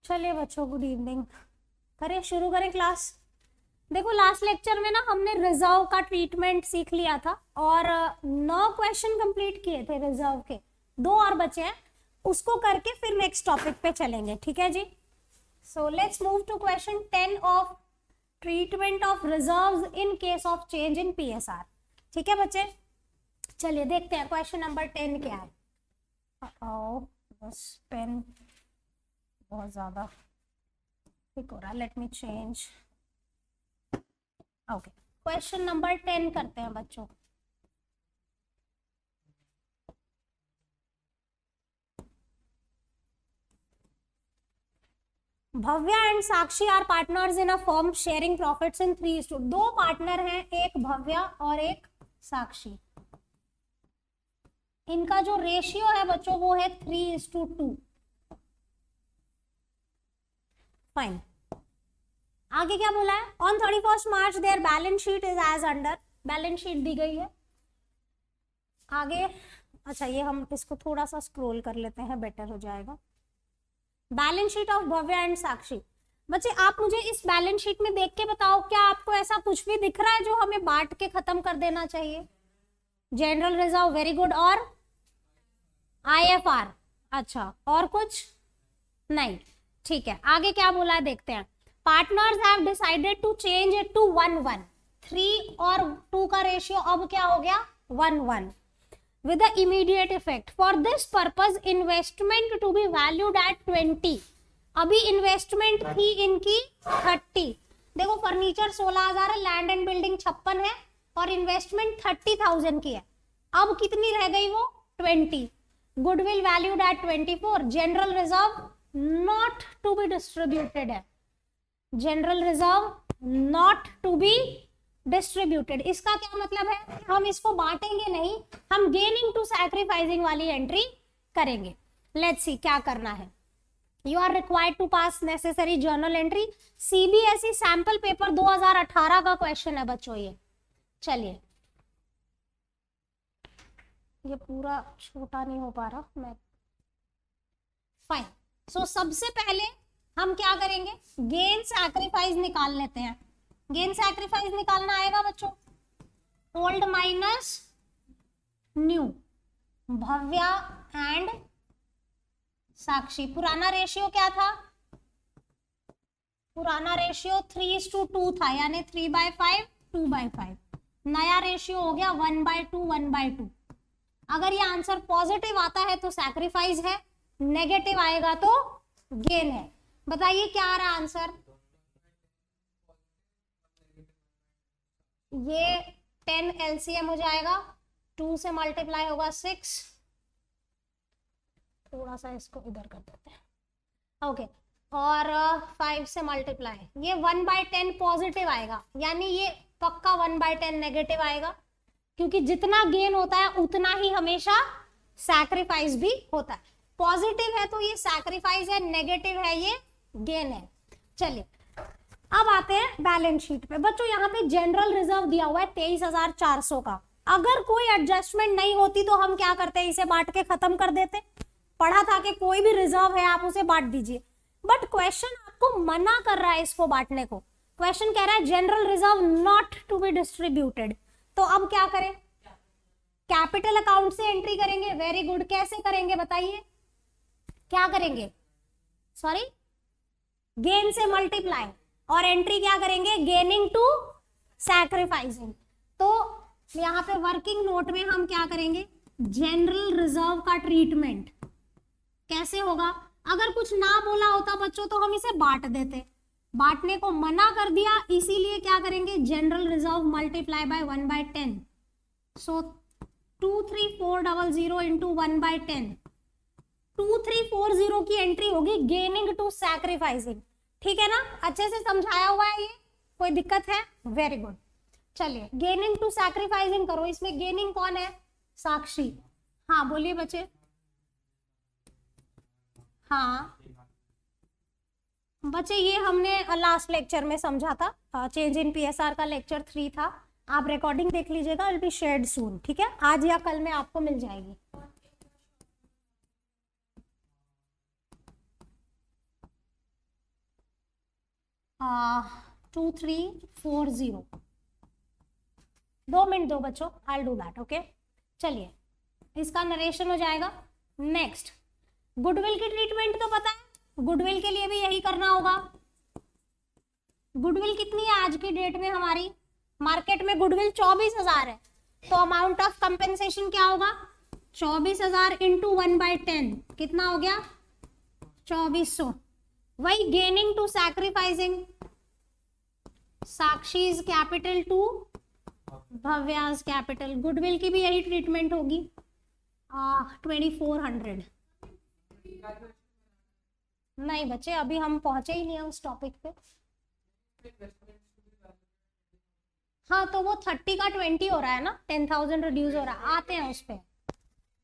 चलिए बच्चों, good evening. करें, शुरू करें क्लास। देखो, लास्ट लेक्चर में ना हमने रिजर्व का ट्रीटमेंट सीख लिया था और 9 क्वेश्चन कंप्लीट किए थे रिजर्व के, 2 और बचे हैं। उसको करके फिर नेक्स्ट टॉपिक पे चलेंगे, ठीक है जी। So let's move to question 10 of treatment of reserves in case of change in PSR. ठीक है बच्चे, चलिए देखते हैं क्वेश्चन नंबर 10 क्या है। बस पेन बहुत ज्यादा ठीक हो रहा है, let me change. Okay, question number 10 करते हैं बच्चों। Bhavya and Sakshi are partners in a firm sharing profits in 3:2। 2 partner हैं, एक भव्या और एक साक्षी। इनका जो रेशियो है बच्चों वो है 3:2। फाइन। आगे क्या बोला है? On 31 March their balance sheet is as under. Balance sheet दी गई है आगे। अच्छा, ये हम इसको थोड़ा सा स्क्रॉल कर लेते हैं, बेटर हो जाएगा। Balance sheet of Bhavya and Sakshi. बच्चे आप मुझे इस बैलेंस शीट में देख के बताओ, क्या आपको ऐसा कुछ भी दिख रहा है जो हमें बांट के खत्म कर देना चाहिए? General reserve, very good. और आईएफआर, अच्छा, और कुछ नहीं। ठीक है, आगे क्या बोला है देखते हैं। Partners have decided to change it to 1:1। 3 और 2 का रेशियो अब क्या हो गया? 1:1 with the immediate effect. For this purpose investment to be valued at 20। अभी इन्वेस्टमेंट थी इनकी 30। देखो, फर्नीचर 16,000 है, लैंड एंड बिल्डिंग 56 है और इन्वेस्टमेंट 30,000 की है। अब कितनी रह गई? वो 20। Goodwill valued at 24। General reserve not to be distributed है। General reserve not to be distributed, इसका क्या मतलब है? हम इसको बांटेंगे नहीं, हम गेनिंग टू सैक्रिफाइसिंग वाली एंट्री करेंगे। लेट्स सी क्या करना है। You are required to pass necessary journal entry. CBSE sample paper 2018 का क्वेश्चन है बच्चों ये। चलिए, ये पूरा छोटा नहीं हो पा रहा मैं। फाइन। सो सबसे पहले हम क्या करेंगे? गेन सैक्रिफाइस निकाल लेते हैं। गेन सैक्रिफाइस निकालना आएगा बच्चों। Old minus new, Bhavya and Sakshi. पुराना रेशियो क्या था? पुराना रेशियो 3:2 था, यानी 3/5 2/5। नया रेशियो हो गया 1/2 1/2। अगर ये आंसर पॉजिटिव आता है तो सैक्रिफाइस है, नेगेटिव आएगा तो गेन है। बताइए क्या आ रहा आंसर? ये 10 एलसीएम हो जाएगा, 2 से मल्टीप्लाई होगा 6। थोड़ा सा इसको इधर कर देते हैं, ओके। और 5 से मल्टीप्लाई, ये 1/10 पॉजिटिव आएगा, यानी ये पक्का 1/10 नेगेटिव आएगा, क्योंकि जितना गेन होता है उतना ही हमेशा सैक्रिफाइस भी होता है। पॉजिटिव है तो ये सैक्रिफाइस है, नेगेटिव है ये गेन है। चलिए अब आते हैं बैलेंस शीट पे। बच्चों यहाँ पे जनरल रिजर्व दिया हुआ है 23,400 का। अगर कोई एडजस्टमेंट नहीं होती तो हम क्या करते हैं? इसे बांट के खत्म कर देते। पढ़ा था कि कोई भी रिजर्व है आप उसे बांट दीजिए, बट क्वेश्चन आपको मना कर रहा है इसको बांटने को। क्वेश्चन कह रहा है general reserve not to be distributed. तो अब क्या करें? कैपिटल अकाउंट से एंट्री करेंगे। Very good. कैसे करेंगे बताइए? क्या करेंगे? सॉरी, गेन से मल्टीप्लाई, और एंट्री क्या करेंगे? Gaining to sacrificing. तो यहाँ पे वर्किंग नोट में हम क्या करेंगे? जनरल रिजर्व का ट्रीटमेंट कैसे होगा? अगर कुछ ना बोला होता बच्चों तो हम इसे बांट देते, बांटने को मना कर दिया, इसीलिए क्या करेंगे? General reserve multiply by 1/10। So 23400 into 1/10, 2340 की एंट्री होगी गेनिंग टू सैक्रिफाइसिंग। ठीक है ना? अच्छे से समझाया हुआ है ये, कोई दिक्कत है? Very good. चलिए गेनिंग टू सैक्रिफाइसिंग करो। इसमें गेनिंग कौन है? साक्षी। हाँ बोलिए बच्चे। हाँ बच्चे, ये हमने लास्ट लेक्चर में समझा था। चेंज इन पीएसआर का लेक्चर 3 था। आप रिकॉर्डिंग देख लीजिएगा, विल बी शेयर्ड सून। ठीक है, आज या कल में आपको मिल जाएगी। 2340। 2 मिनट दो बच्चों, आई डू दैट। ओके चलिए, इसका नरेशन हो जाएगा। नेक्स्ट, गुडविल की ट्रीटमेंट तो पता है, गुडविल के लिए भी यही करना होगा। गुडविल कितनी है आज की डेट में हमारी मार्केट में? गुडविल 24,000 है। तो अमाउंट ऑफ कंपेंसेशन क्या होगा? 24,000 इंटू 1/10 कितना हो गया? 2400। वही gaining to sacrificing, Sakshi's capital to Bhavya's capital. Goodwill की भी यही ट्रीटमेंट होगी। 2400। नहीं बच्चे, अभी हम पहुंचे ही नहीं है उस टॉपिक पे। हाँ तो वो 30 का 20 हो रहा है ना, 10,000 रिड्यूस हो रहा है, आते हैं उस पे।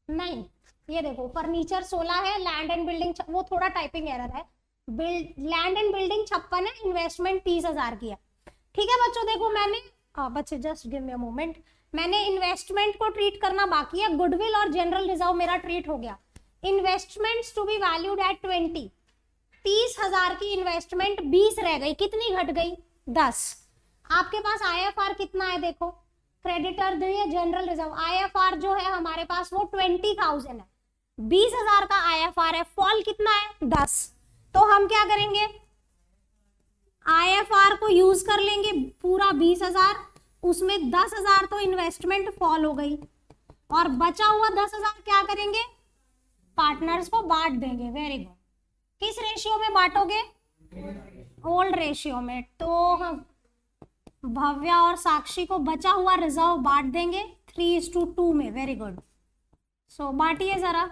नहीं ये देखो, फर्नीचर 16 है, लैंड एंड बिल्डिंग वो थोड़ा टाइपिंग एरर है। लैंड एंड बिल्डिंग 56 है, इन्वेस्टमेंट 30,000 की है। ठीक है बच्चों, देखो मैंने बच्चे just give me a moment, मैंने इन्वेस्टमेंट को ट्रीट करना बाकी है। गुडविल और जनरल रिजर्व मेरा ट्रीट हो गया। Investments to be valued at 20। 30,000 की इन्वेस्टमेंट 20 रह गई, कितनी घट गई? 10। आपके पास IFR कितना है देखो, क्रेडिटर दिए जनरल रिजर्व, IFR जो है हमारे पास वो 20,000 है। 20,000 का IFR है, फॉल कितना है? 10। तो हम क्या करेंगे, IFR को यूज कर लेंगे पूरा 20,000, उसमें 10,000 तो इन्वेस्टमेंट फॉल हो गई, और बचा हुआ 10,000 क्या करेंगे? पार्टनर्स को बांट देंगे। Very good. किस रेशियो में बांटोगे? ओल्ड रेशियो में। तो हम भव्या और साक्षी को बचा हुआ रिजर्व बांट देंगे 3:2 में। Very good. सो बांटिए जरा।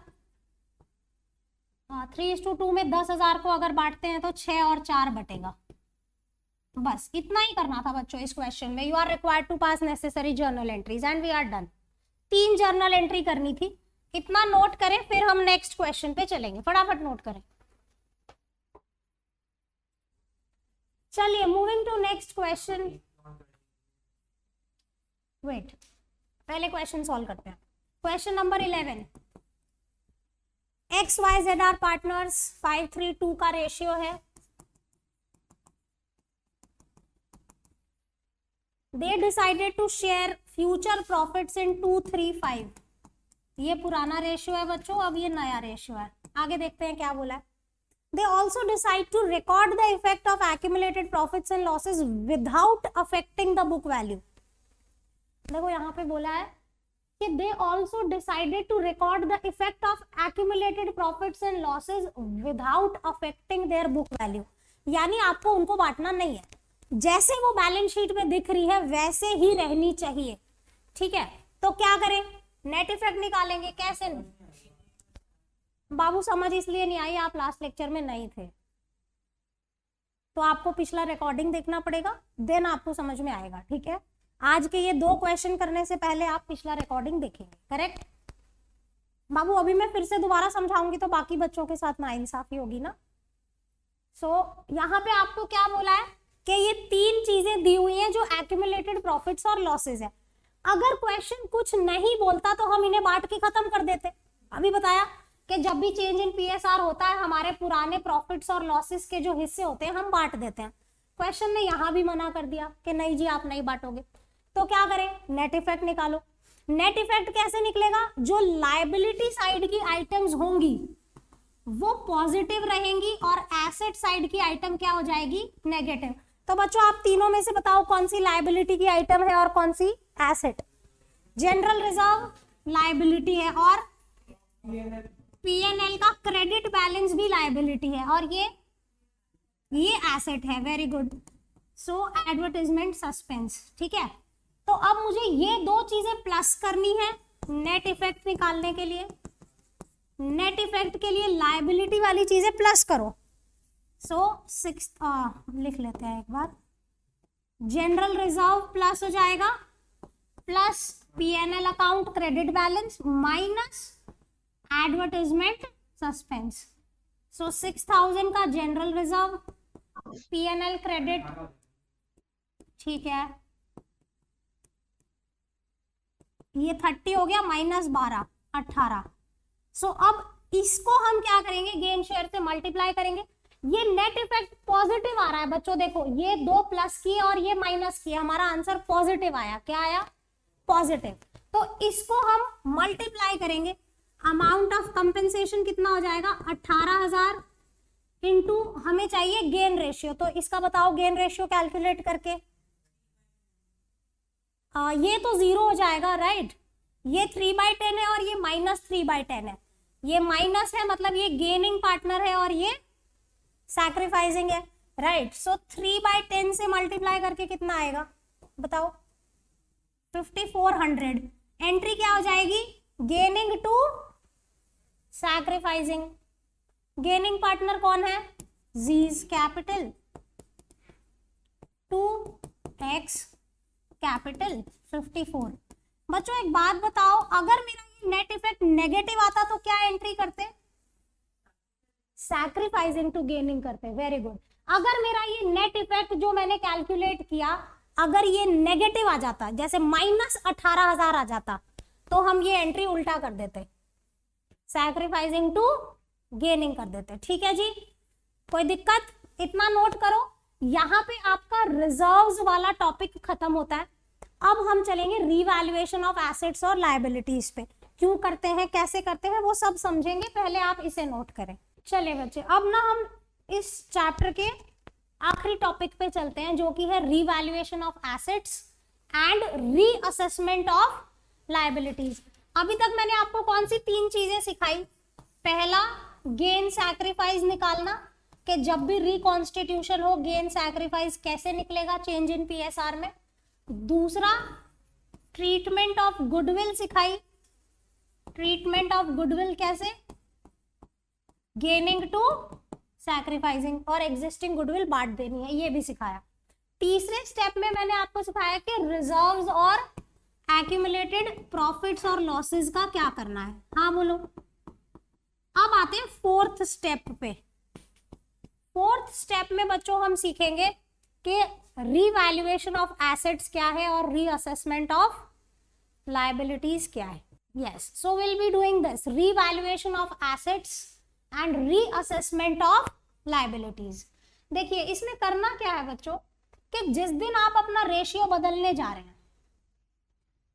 3:2 में 10,000 को अगर बांटते हैं तो 6 और 4 बटेगा। बस इतना ही करना था बच्चों इस क्वेश्चन में। You are required to pass necessary journal entries and we are done. 3 journal entry करनी थी, इतना नोट करें, फिर हम नेक्स्ट क्वेश्चन पे चलेंगे। फटाफट नोट करें। चलिए moving to next question. Wait, पहले क्वेश्चन सॉल्व करते हैं। Question number 11। XYZ are partners, 5:3:2 का रेशियो है। They decided to share future profits in 2:3:5। ये पुराना रेशियो है बच्चों, अब ये नया रेशियो है। आगे देखते हैं क्या बोला है। They also decide to record the effect of accumulated profits and losses without affecting the book value। देखो यहाँ पे बोला है कि they also decided to record the effect of accumulated profits and losses without affecting their book value। यानी आपको उनको बांटना नहीं है, जैसे वो बैलेंस शीट में दिख रही है वैसे ही रहनी चाहिए। ठीक है, तो क्या करें? नेट इफेक्ट निकालेंगे। कैसे? बाबू समझ इसलिए नहीं आई, आप लास्ट लेक्चर में नहीं थे, तो आपको पिछला रिकॉर्डिंग देखना पड़ेगा, देन आपको समझ में आएगा। ठीक है, आज के ये 2 क्वेश्चन करने से पहले आप पिछला रिकॉर्डिंग देखेंगे। करेक्ट बाबू? अभी मैं फिर से दोबारा समझाऊंगी तो बाकी बच्चों के साथ नाइंसाफी होगी ना। सो यहाँ पे आपको क्या बोला है कि ये 3 चीजें दी हुई हैं जो एक्यूमुलेटेड प्रॉफिट्स और लॉसेज है। अगर क्वेश्चन कुछ नहीं बोलता तो हम इन्हें बांट के खत्म कर देते। अभी बताया कि जब भी चेंज इन PSR होता है, हमारे पुराने प्रॉफिट्स और लॉसेस के जो हिस्से होते हैं हम बांट देते हैं। क्वेश्चन ने यहाँ भी मना कर दिया कि नहीं जी आप नहीं बांटोगे, तो क्या करें? नेट इफेक्ट निकालो। नेट इफेक्ट कैसे निकलेगा? जो लायबिलिटी साइड की आइटम्स होंगी वो पॉजिटिव रहेंगी और एसेट साइड की आइटम क्या हो जाएगी? नेगेटिव। तो बच्चों आप तीनों में से बताओ कौन सी लायबिलिटी की आइटम है और कौन सी एसेट? जनरल रिजर्व लायबिलिटी है और P&L का क्रेडिट बैलेंस भी लायबिलिटी है और ये एसेट है। Very good. So advertisement suspense. ठीक है, तो अब मुझे ये 2 चीजें प्लस करनी है नेट इफेक्ट निकालने के लिए। नेट इफेक्ट के लिए लायबिलिटी वाली चीजें प्लस करो। सो 6 लिख लेते हैं एक बार। जनरल रिजर्व प्लस हो जाएगा, plus P&L account credit balance minus advertisement suspense. So 6,000 का जनरल रिजर्व, P&L क्रेडिट। ठीक है, ये 30 हो गया, माइनस 12 18। सो अब इसको हम क्या करेंगे? गेन शेयर से मल्टीप्लाई करेंगे। ये नेट इफेक्ट पॉजिटिव आ रहा है बच्चों, देखो ये 2 प्लस किए और ये माइनस किए, हमारा आंसर पॉजिटिव आया। क्या आया? पॉजिटिव। तो इसको हम मल्टीप्लाई करेंगे, अमाउंट ऑफ कंपेंसेशन कितना हो जाएगा? 18,000 इंटू हमें चाहिए गेन रेशियो, तो इसका बताओ गेन रेशियो कैलकुलेट करके। ये तो 0 हो जाएगा, राइट? ये 3/10 है और ये -3/10 है, ये माइनस है मतलब ये गेनिंग पार्टनर है और ये सैक्रिफाइसिंग है, राइट? सो 3/10 से मल्टीप्लाई करके कितना आएगा बताओ? 5400। एंट्री क्या हो जाएगी? Gaining to sacrificing. Gaining partner कौन है? G's capital 2x capital 54। बच्चों एक बात बताओ, अगर मेरा ये नेट इफेक्ट नेगेटिव आता तो क्या एंट्री करते? सैक्रिफाइसिंग टू गेनिंग करते। Very good. अगर मेरा ये नेट इफेक्ट जो मैंने कैलकुलेट किया अगर ये नेगेटिव आ जाता, जैसे -18,000 आ जाता, तो हम ये एंट्री उल्टा कर देते, सैक्रिफाइसिंग टू गेनिंग कर देते। ठीक है जी, कोई दिक्कत? इतना नोट करो, यहाँ पे आपका रिजर्व्स वाला टॉपिक खत्म होता है। अब हम चलेंगे रीवैल्यूएशन ऑफ एसेट्स और लायबिलिटीज पे। क्यों करते हैं, कैसे करते हैं, वो सब समझेंगे, पहले आप इसे नोट करें। चलिए बच्चे, अब ना हम इस चैप्टर के आखिरी टॉपिक पे चलते हैं, जो कि है revaluation of assets and reassessment of liabilities. अभी तक मैंने आपको कौन सी 3 चीजें सिखाई? पहला, गेन सैक्रिफाइस निकालना, कि जब भी रिकॉन्स्टिट्यूशन हो गेन सैक्रिफाइस कैसे निकलेगा चेंज इन पीएसआर में। दूसरा, ट्रीटमेंट ऑफ गुडविल सिखाई, ट्रीटमेंट ऑफ गुडविल कैसे? गेनिंग टू सैक्रिफाइसिंग, और एग्जिस्टिंग गुडविल बांट देनी है, ये भी सिखाया। तीसरे स्टेप में मैंने आपको सिखाया कि रिजर्व्स और एक्यूमुलेटेड प्रॉफिट्स और लॉसेस का क्या करना है। हाँ बोलो। अब आते हैं 4th स्टेप पे। 4th स्टेप में बच्चों हम सीखेंगे कि रीवैल्यूएशन ऑफ एसेट्स क्या है और रीअसेसमेंट ऑफ लायबिलिटीज क्या है। Yes, so will be doing this, revaluation of assets and reassessment of liabilities. देखिए इसमें करना क्या है बच्चों, कि जिस दिन आप अपना रेशियो बदलने जा रहे हैं,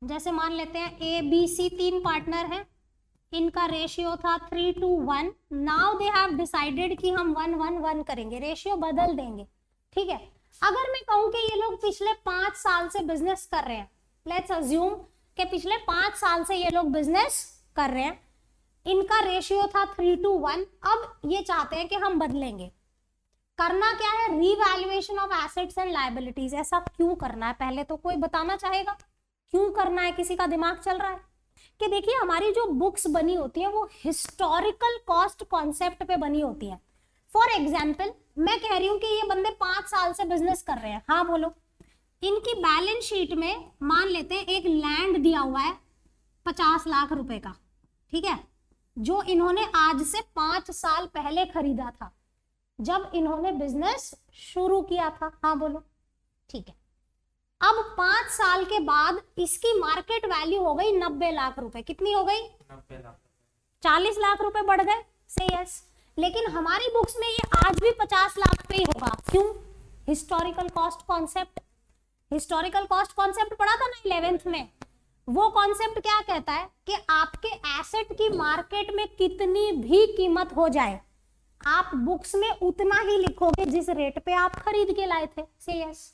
जैसे मान लेते हैं ए बी सी 3 पार्टनर हैं, इनका रेशियो था 3:1, नाउ दे हैव डिसाइडेड कि हम 1:1 करेंगे, रेशियो बदल देंगे। ठीक है, अगर मैं कहूं कि ये लोग पिछले 5 साल से बिजनेस कर रहे हैं, लेट्स अज्यूम कि पिछले 5 साल से ये लोग बिजनेस कर रहे हैं, इनका रेशियो था 3:1, अब ये चाहते हैं कि हम बदलेंगे। करना क्या है? Revaluation of assets and liabilities. ऐसा क्यों करना है पहले तो कोई बताना चाहेगा? क्यों करना है? किसी का दिमाग चल रहा है? कि देखिए हमारी जो बुक्स बनी होती है वो हिस्टोरिकल कॉस्ट कॉन्सेप्ट पे बनी होती है। फॉर एग्जाम्पल मैं कह रही हूँ कि ये बंदे 5 साल से बिजनेस कर रहे हैं, हाँ बोलो, इनकी बैलेंस शीट में मान लेते हैं एक लैंड दिया हुआ है 50 लाख रुपए का, ठीक है, जो इन्होंने आज से 5 साल पहले खरीदा था जब इन्होंने बिजनेस शुरू किया था। हाँ बोलो, ठीक है। अब 5 साल के बाद इसकी मार्केट वैल्यू हो गई 90 लाख रुपए। कितनी हो गई? 90 लाख। 40 लाख रुपए बढ़ गए, से यस। लेकिन हमारी बुक्स में ये आज भी 50 लाख पे ही होगा। क्यों? Historical cost concept. Historical cost concept पढ़ा था ना 11th में। वो कॉन्सेप्ट क्या कहता है कि आपके एसेट की मार्केट में कितनी भी कीमत हो जाए, आप बुक्स में उतना ही लिखोगे जिस रेट पे आप खरीद के लाए थे। से यस।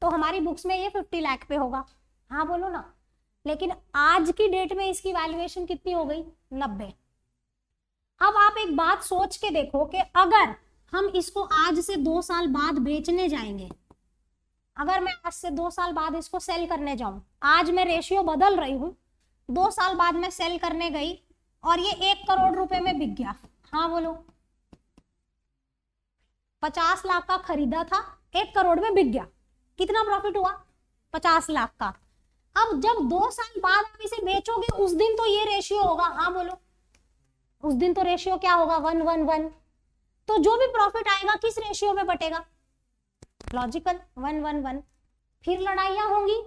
तो हमारी बुक्स में ये 50 लाख पे होगा। हाँ बोलो ना। लेकिन आज की डेट में इसकी वैल्यूएशन कितनी हो गई? 90। अब आप एक बात सोच के देखो कि अगर हम इसको आज से 2 साल बाद बेचने जाएंगे, अगर मैं आज से 2 साल बाद इसको सेल करने जाऊं, आज मैं रेशियो बदल रही हूं, 2 साल बाद मैं सेल करने गई और ये 1 करोड़ रुपए में बिक गया। हाँ बोलो। 50 लाख का खरीदा था, 1 करोड़ में बिक गया। कितना प्रॉफिट हुआ? 50 लाख का। अब जब 2 साल बाद आप इसे बेचोगे उस दिन तो ये रेशियो होगा। हाँ बोलो। उस दिन तो रेशियो क्या होगा? 1:1। तो जो भी प्रॉफिट आएगा किस रेशियो में बटेगा? लॉजिकल 1:1। फिर लड़ाइयां होंगी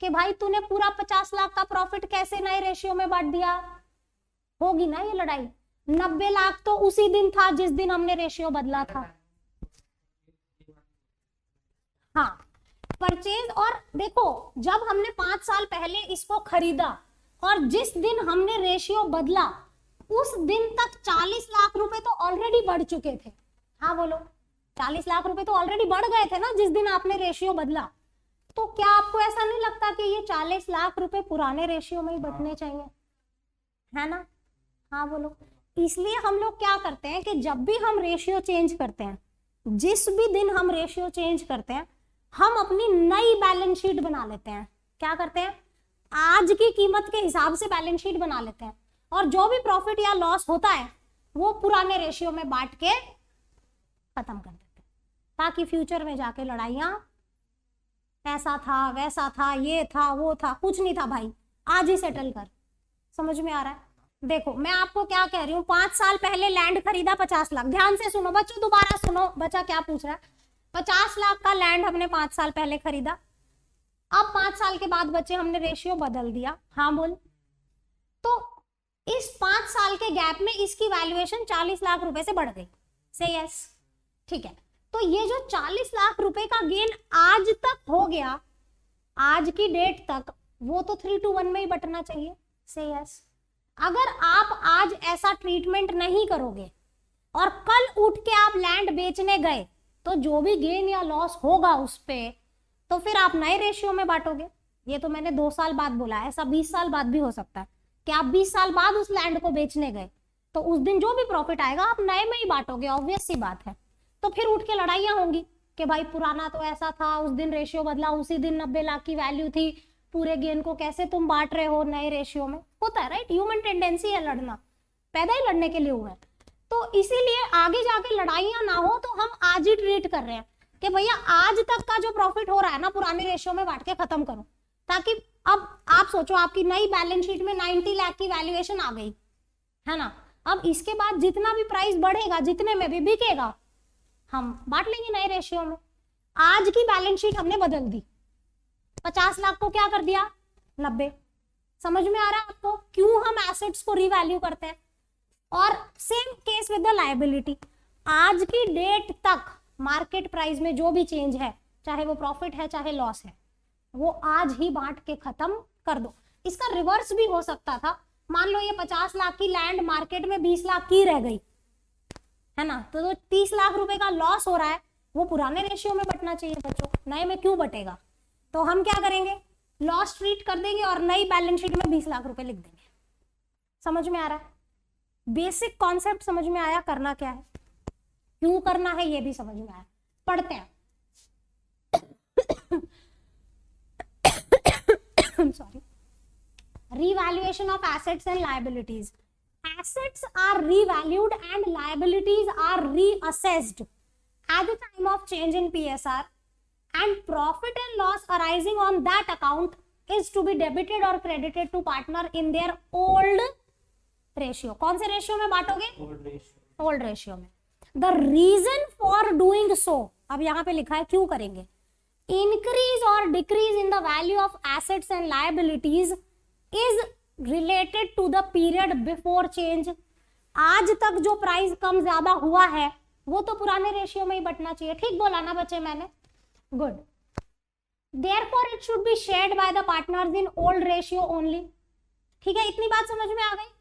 कि भाई तूने पूरा 50 लाख का प्रॉफिट कैसे नए रेशियो में बांट दिया, होगी ना ये लड़ाई। 90 लाख तो उसी दिन था जिस दिन हमने रेशियो बदला था। हाँ, परचेज, और देखो जब हमने 5 साल पहले इसको खरीदा और जिस दिन हमने रेशियो बदला उस दिन तक 40 लाख रुपए तो ऑलरेडी बढ़ चुके थे। हाँ बोलो, 40 लाख रुपए तो ऑलरेडी बढ़ गए थे ना जिस दिन आपने रेशियो बदला। तो क्या आपको ऐसा नहीं लगता कि ये 40 लाख रुपए पुराने रेशियो में ही बचने चाहिए, है ना? हाँ बोलो। इसलिए हम लोग क्या करते हैं कि जब भी हम रेशियो चेंज करते हैं, जिस भी दिन हम रेशियो चेंज करते हैं, हम अपनी नई बैलेंस शीट बना लेते हैं। क्या करते हैं? आज की कीमत के हिसाब से बैलेंस शीट बना लेते हैं और जो भी प्रॉफिट या लॉस होता है वो पुराने रेशियो में बांट के खत्म कर देते हैं, ताकि फ्यूचर में जाके लड़ाइयां ऐसा था वैसा था ये था वो था, कुछ नहीं था भाई, आज ही सेटल कर। समझ में आ रहा है? देखो मैं आपको क्या कह रही हूँ, 5 साल पहले लैंड खरीदा 50 लाख, ध्यान से सुनो बच्चों, दोबारा सुनो बच्चा क्या पूछ रहा है। 50 लाख का लैंड हमने 5 साल पहले खरीदा, अब 5 साल के बाद बच्चे हमने रेशियो बदल दिया। हाँ बोल। तो इस 5 साल के गैप में इसकी वैल्यूएशन 40 लाख रुपए से बढ़ गई। से यस, ठीक है। तो ये जो 40 लाख रुपए का गेन आज तक हो गया, आज की डेट तक, वो तो 3:1 में ही बटना चाहिए। से यस। अगर आप आज ऐसा ट्रीटमेंट नहीं करोगे और कल उठ के आप लैंड बेचने गए तो जो भी गेन या लॉस होगा उस पे, तो फिर आप नए रेशियो में बांटोगे। ये तो मैंने 2 साल बाद बोला, ऐसा 20 साल बाद भी हो सकता है कि आप 20 साल बाद उस लैंड को बेचने गए तो उस दिन जो भी प्रॉफिट आएगा आप नए में ही बांटोगे, ऑब्वियस सी बात है। तो फिर उठ के लड़ाइयां होंगी कि भाई पुराना तो ऐसा था, उस दिन रेशियो बदला, उसी दिन 90 लाख की वैल्यू थी, पूरे गेन को कैसे तुम बांट रहे हो नए रेशियो में। होता है, राइट? ह्यूमन टेंडेंसी है लड़ना, पैदा ही लड़ने के लिए हुआ है। तो इसीलिए आगे जाके लड़ाइयां ना हो तो हम आज ही ट्रीट कर रहे हैं कि भैया आज तक का जो प्रॉफिट हो रहा है ना पुराने रेशियो में बांट के खत्म करो, ताकि अब आप सोचो आपकी नई बैलेंस शीट में 90 लाख की वैल्यूएशन आ गई है ना। अब इसके बाद जितना भी प्राइस बढ़ेगा, जितने में भी बिकेगा, हम बांट लेंगे नए रेशियो में। आज की बैलेंस शीट हमने बदल दी, 50 लाख को क्या कर दिया, 90। समझ में आ रहा है आपको क्यों हम एसेट्स को रीवैल्यू करते हैं? और same case with the liability, आज की डेट तक मार्केट प्राइस में जो भी चेंज है, चाहे वो प्रॉफिट है चाहे लॉस है, वो आज ही बांट के खत्म कर दो। इसका रिवर्स भी हो सकता था, मान लो ये 50 लाख की लैंड मार्केट में 20 लाख की रह गई है ना, तो 30 लाख रुपए का लॉस हो रहा है, वो पुराने रेशियो में बटना चाहिए बच्चों, नए में क्यों बटेगा? तो हम क्या करेंगे, लॉस ट्रीट कर देंगे और नई बैलेंस शीट में 20 लाख रुपए लिख देंगे। समझ में आ रहा है? बेसिक कॉन्सेप्ट समझ में आया, करना क्या है, क्यों करना है, ये भी समझ में आया। पढ़ते हैं। Sorry. revaluation of assets and liabilities. Assets are revalued and liabilities are reassessed at the time of change in PSR, and profit and loss arising on that account is to be debited or credited to partner in their old ratio. कौन से ratio में बांटोगे? Old ratio में। The reason for doing so, अब यहाँ पे लिखा है क्यों करेंगे, increase or decrease in the value of assets and liabilities is related to the period before change. आज तक जो प्राइस कम ज्यादा हुआ है वो तो पुराने रेशियो में ही बटना चाहिए। ठीक बोला ना बच्चे मैंने? Good. Therefore it should be shared by the partners in old ratio only. ठीक है, इतनी बात समझ में आ गई?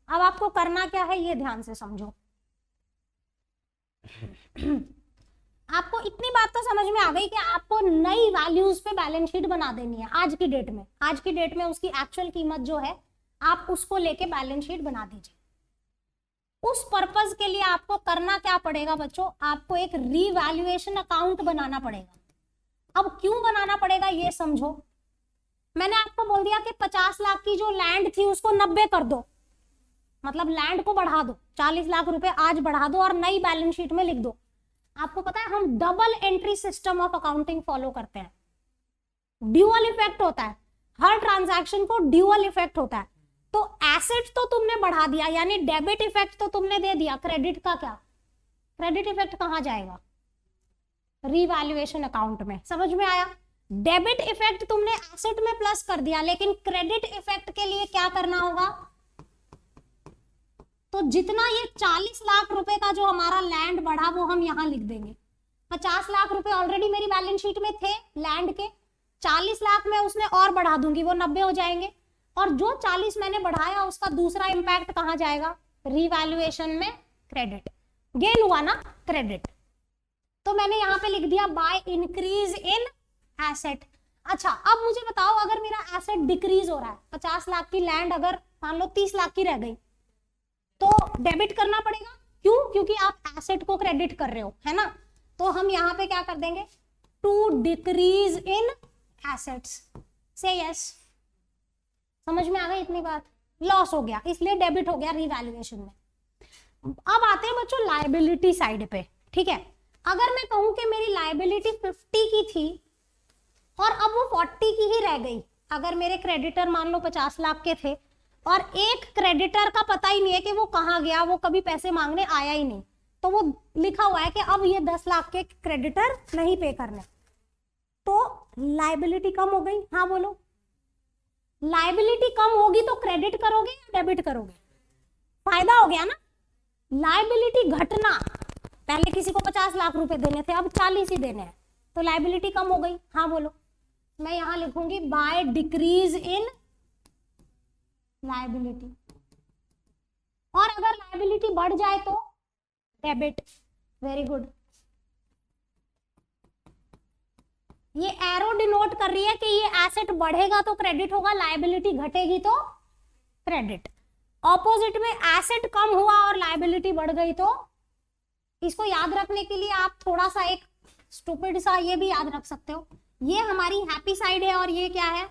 अब आपको करना क्या है ये ध्यान से समझो। आपको इतनी बात तो समझ में आ गई कि आपको नई वैल्यूज पे बैलेंस शीट बना देनी है आज की डेट में। आज की डेट में उसकी एक्चुअल कीमत जो है आप उसको लेके बैलेंस शीट बना दीजिए। उस पर्पस के लिए आपको करना क्या पड़ेगा बच्चों, आपको एक रीवैल्यूएशन अकाउंट बनाना पड़ेगा। अब क्यों बनाना पड़ेगा ये समझो। मैंने आपको बोल दिया कि 50 लाख की जो लैंड थी उसको 90 कर दो, मतलब लैंड को बढ़ा दो, 40 लाख रुपए आज बढ़ा दो और नई बैलेंस शीट में लिख दो। आपको पता है हम double entry system of accounting follow करते हैं। ड्यूअल इफेक्ट होता है, हर ट्रांजैक्शन को ड्यूअल इफेक्ट होता है। तो एसेट तो तुमने बढ़ा दिया, यानी डेबिट इफेक्ट तो तुमने दे दिया, क्रेडिट का क्या, क्रेडिट इफेक्ट कहां जाएगा, रीवैल्यूएशन अकाउंट में। समझ में आया? डेबिट इफेक्ट तुमने एसेट में प्लस कर दिया, लेकिन क्रेडिट इफेक्ट के लिए क्या करना होगा, तो जितना ये 40 लाख रुपए का जो हमारा लैंड बढ़ा वो हम यहाँ लिख देंगे। 50 लाख रुपए ऑलरेडी मेरी बैलेंस शीट में थे लैंड के, 40 लाख में उसने और बढ़ा दूंगी, वो 90 हो जाएंगे। और जो 40 मैंने बढ़ाया उसका दूसरा इंपैक्ट कहाँ जाएगा, रीवैल्यूएशन में क्रेडिट, गेन हुआ ना क्रेडिट। तो मैंने यहाँ पे लिख दिया बाय इंक्रीज इन एसेट। अच्छा अब मुझे बताओ, अगर मेरा एसेट डिक्रीज हो रहा है, 50 लाख की लैंड अगर मान लो 30 लाख की रह गई, तो डेबिट करना पड़ेगा। क्यों? क्योंकि आप एसेट को क्रेडिट कर रहे हो, है ना। तो हम यहाँ पे क्या कर देंगे, टू डिक्रीज इन एसेट्स, से यस। समझ में आ गई इतनी बात, लॉस हो गया इसलिए डेबिट हो गया रीवैल्यूएशन में। अब आते हैं बच्चों लायबिलिटी साइड पे, ठीक है। अगर मैं कहूं कि मेरी लायबिलिटी 50 की थी और अब वो 40 की ही रह गई, अगर मेरे क्रेडिटर मान लो 50 लाख के थे और एक क्रेडिटर का पता ही नहीं है कि वो कहाँ गया, वो कभी पैसे मांगने आया ही नहीं, तो वो लिखा हुआ है कि अब ये 10 लाख के क्रेडिटर नहीं पे करने, तो लायबिलिटी कम हो गई। हाँ बोलो, लायबिलिटी कम होगी तो क्रेडिट करोगे या डेबिट करोगे? फायदा हो गया ना। लायबिलिटी घटना, पहले किसी को 50 लाख रुपए देने थे, अब 40 ही देने हैं, तो लायबिलिटी कम हो गई। हाँ बोलो, मैं यहां लिखूंगी बाय डिक्रीज इन लायबिलिटी। और अगर लायबिलिटी बढ़ जाए तो डेबिट। Very good. ये एरो डिनोट कर रही है कि ये एसेट बढ़ेगा तो क्रेडिट होगा, लायबिलिटी घटेगी तो क्रेडिट। ऑपोजिट में एसेट कम हुआ और लायबिलिटी बढ़ गई तो, इसको याद रखने के लिए आप थोड़ा सा एक स्टूपिड सा ये भी याद रख सकते हो, ये हमारी हैप्पी साइड है और ये क्या है,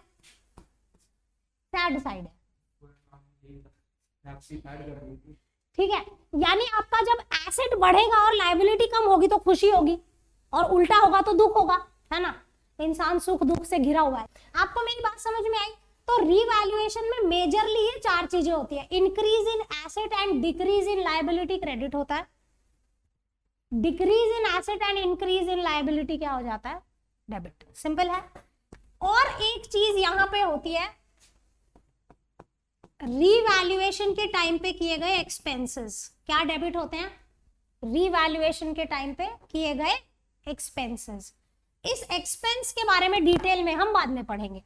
सैड साइड है। ठीक है, यानी आपका जब एसेट बढ़ेगा और लायबिलिटी कम होगी तो खुशी होगी और उल्टा होगा तो दुख होगा, है ना। इंसान सुख दुख से घिरा हुआ है। आपको मेरी बात समझ में आई? तो रीवैल्यूएशन में मेजरली ये 4 चीजें होती है, increase in asset and decrease in liability credit होता है, decrease in asset and increase in liability क्या हो जाता है, डेबिट। सिंपल है। और एक चीज यहां पे होती है, रीवैल्यूएशन के टाइम पे किए गए एक्सपेंसेस क्या डेबिट होते हैं, रीवैल्यूएशन के टाइम पे किए गए एक्सपेंसेस। इस एक्सपेंस के बारे में डिटेल में हम बाद में पढ़ेंगे।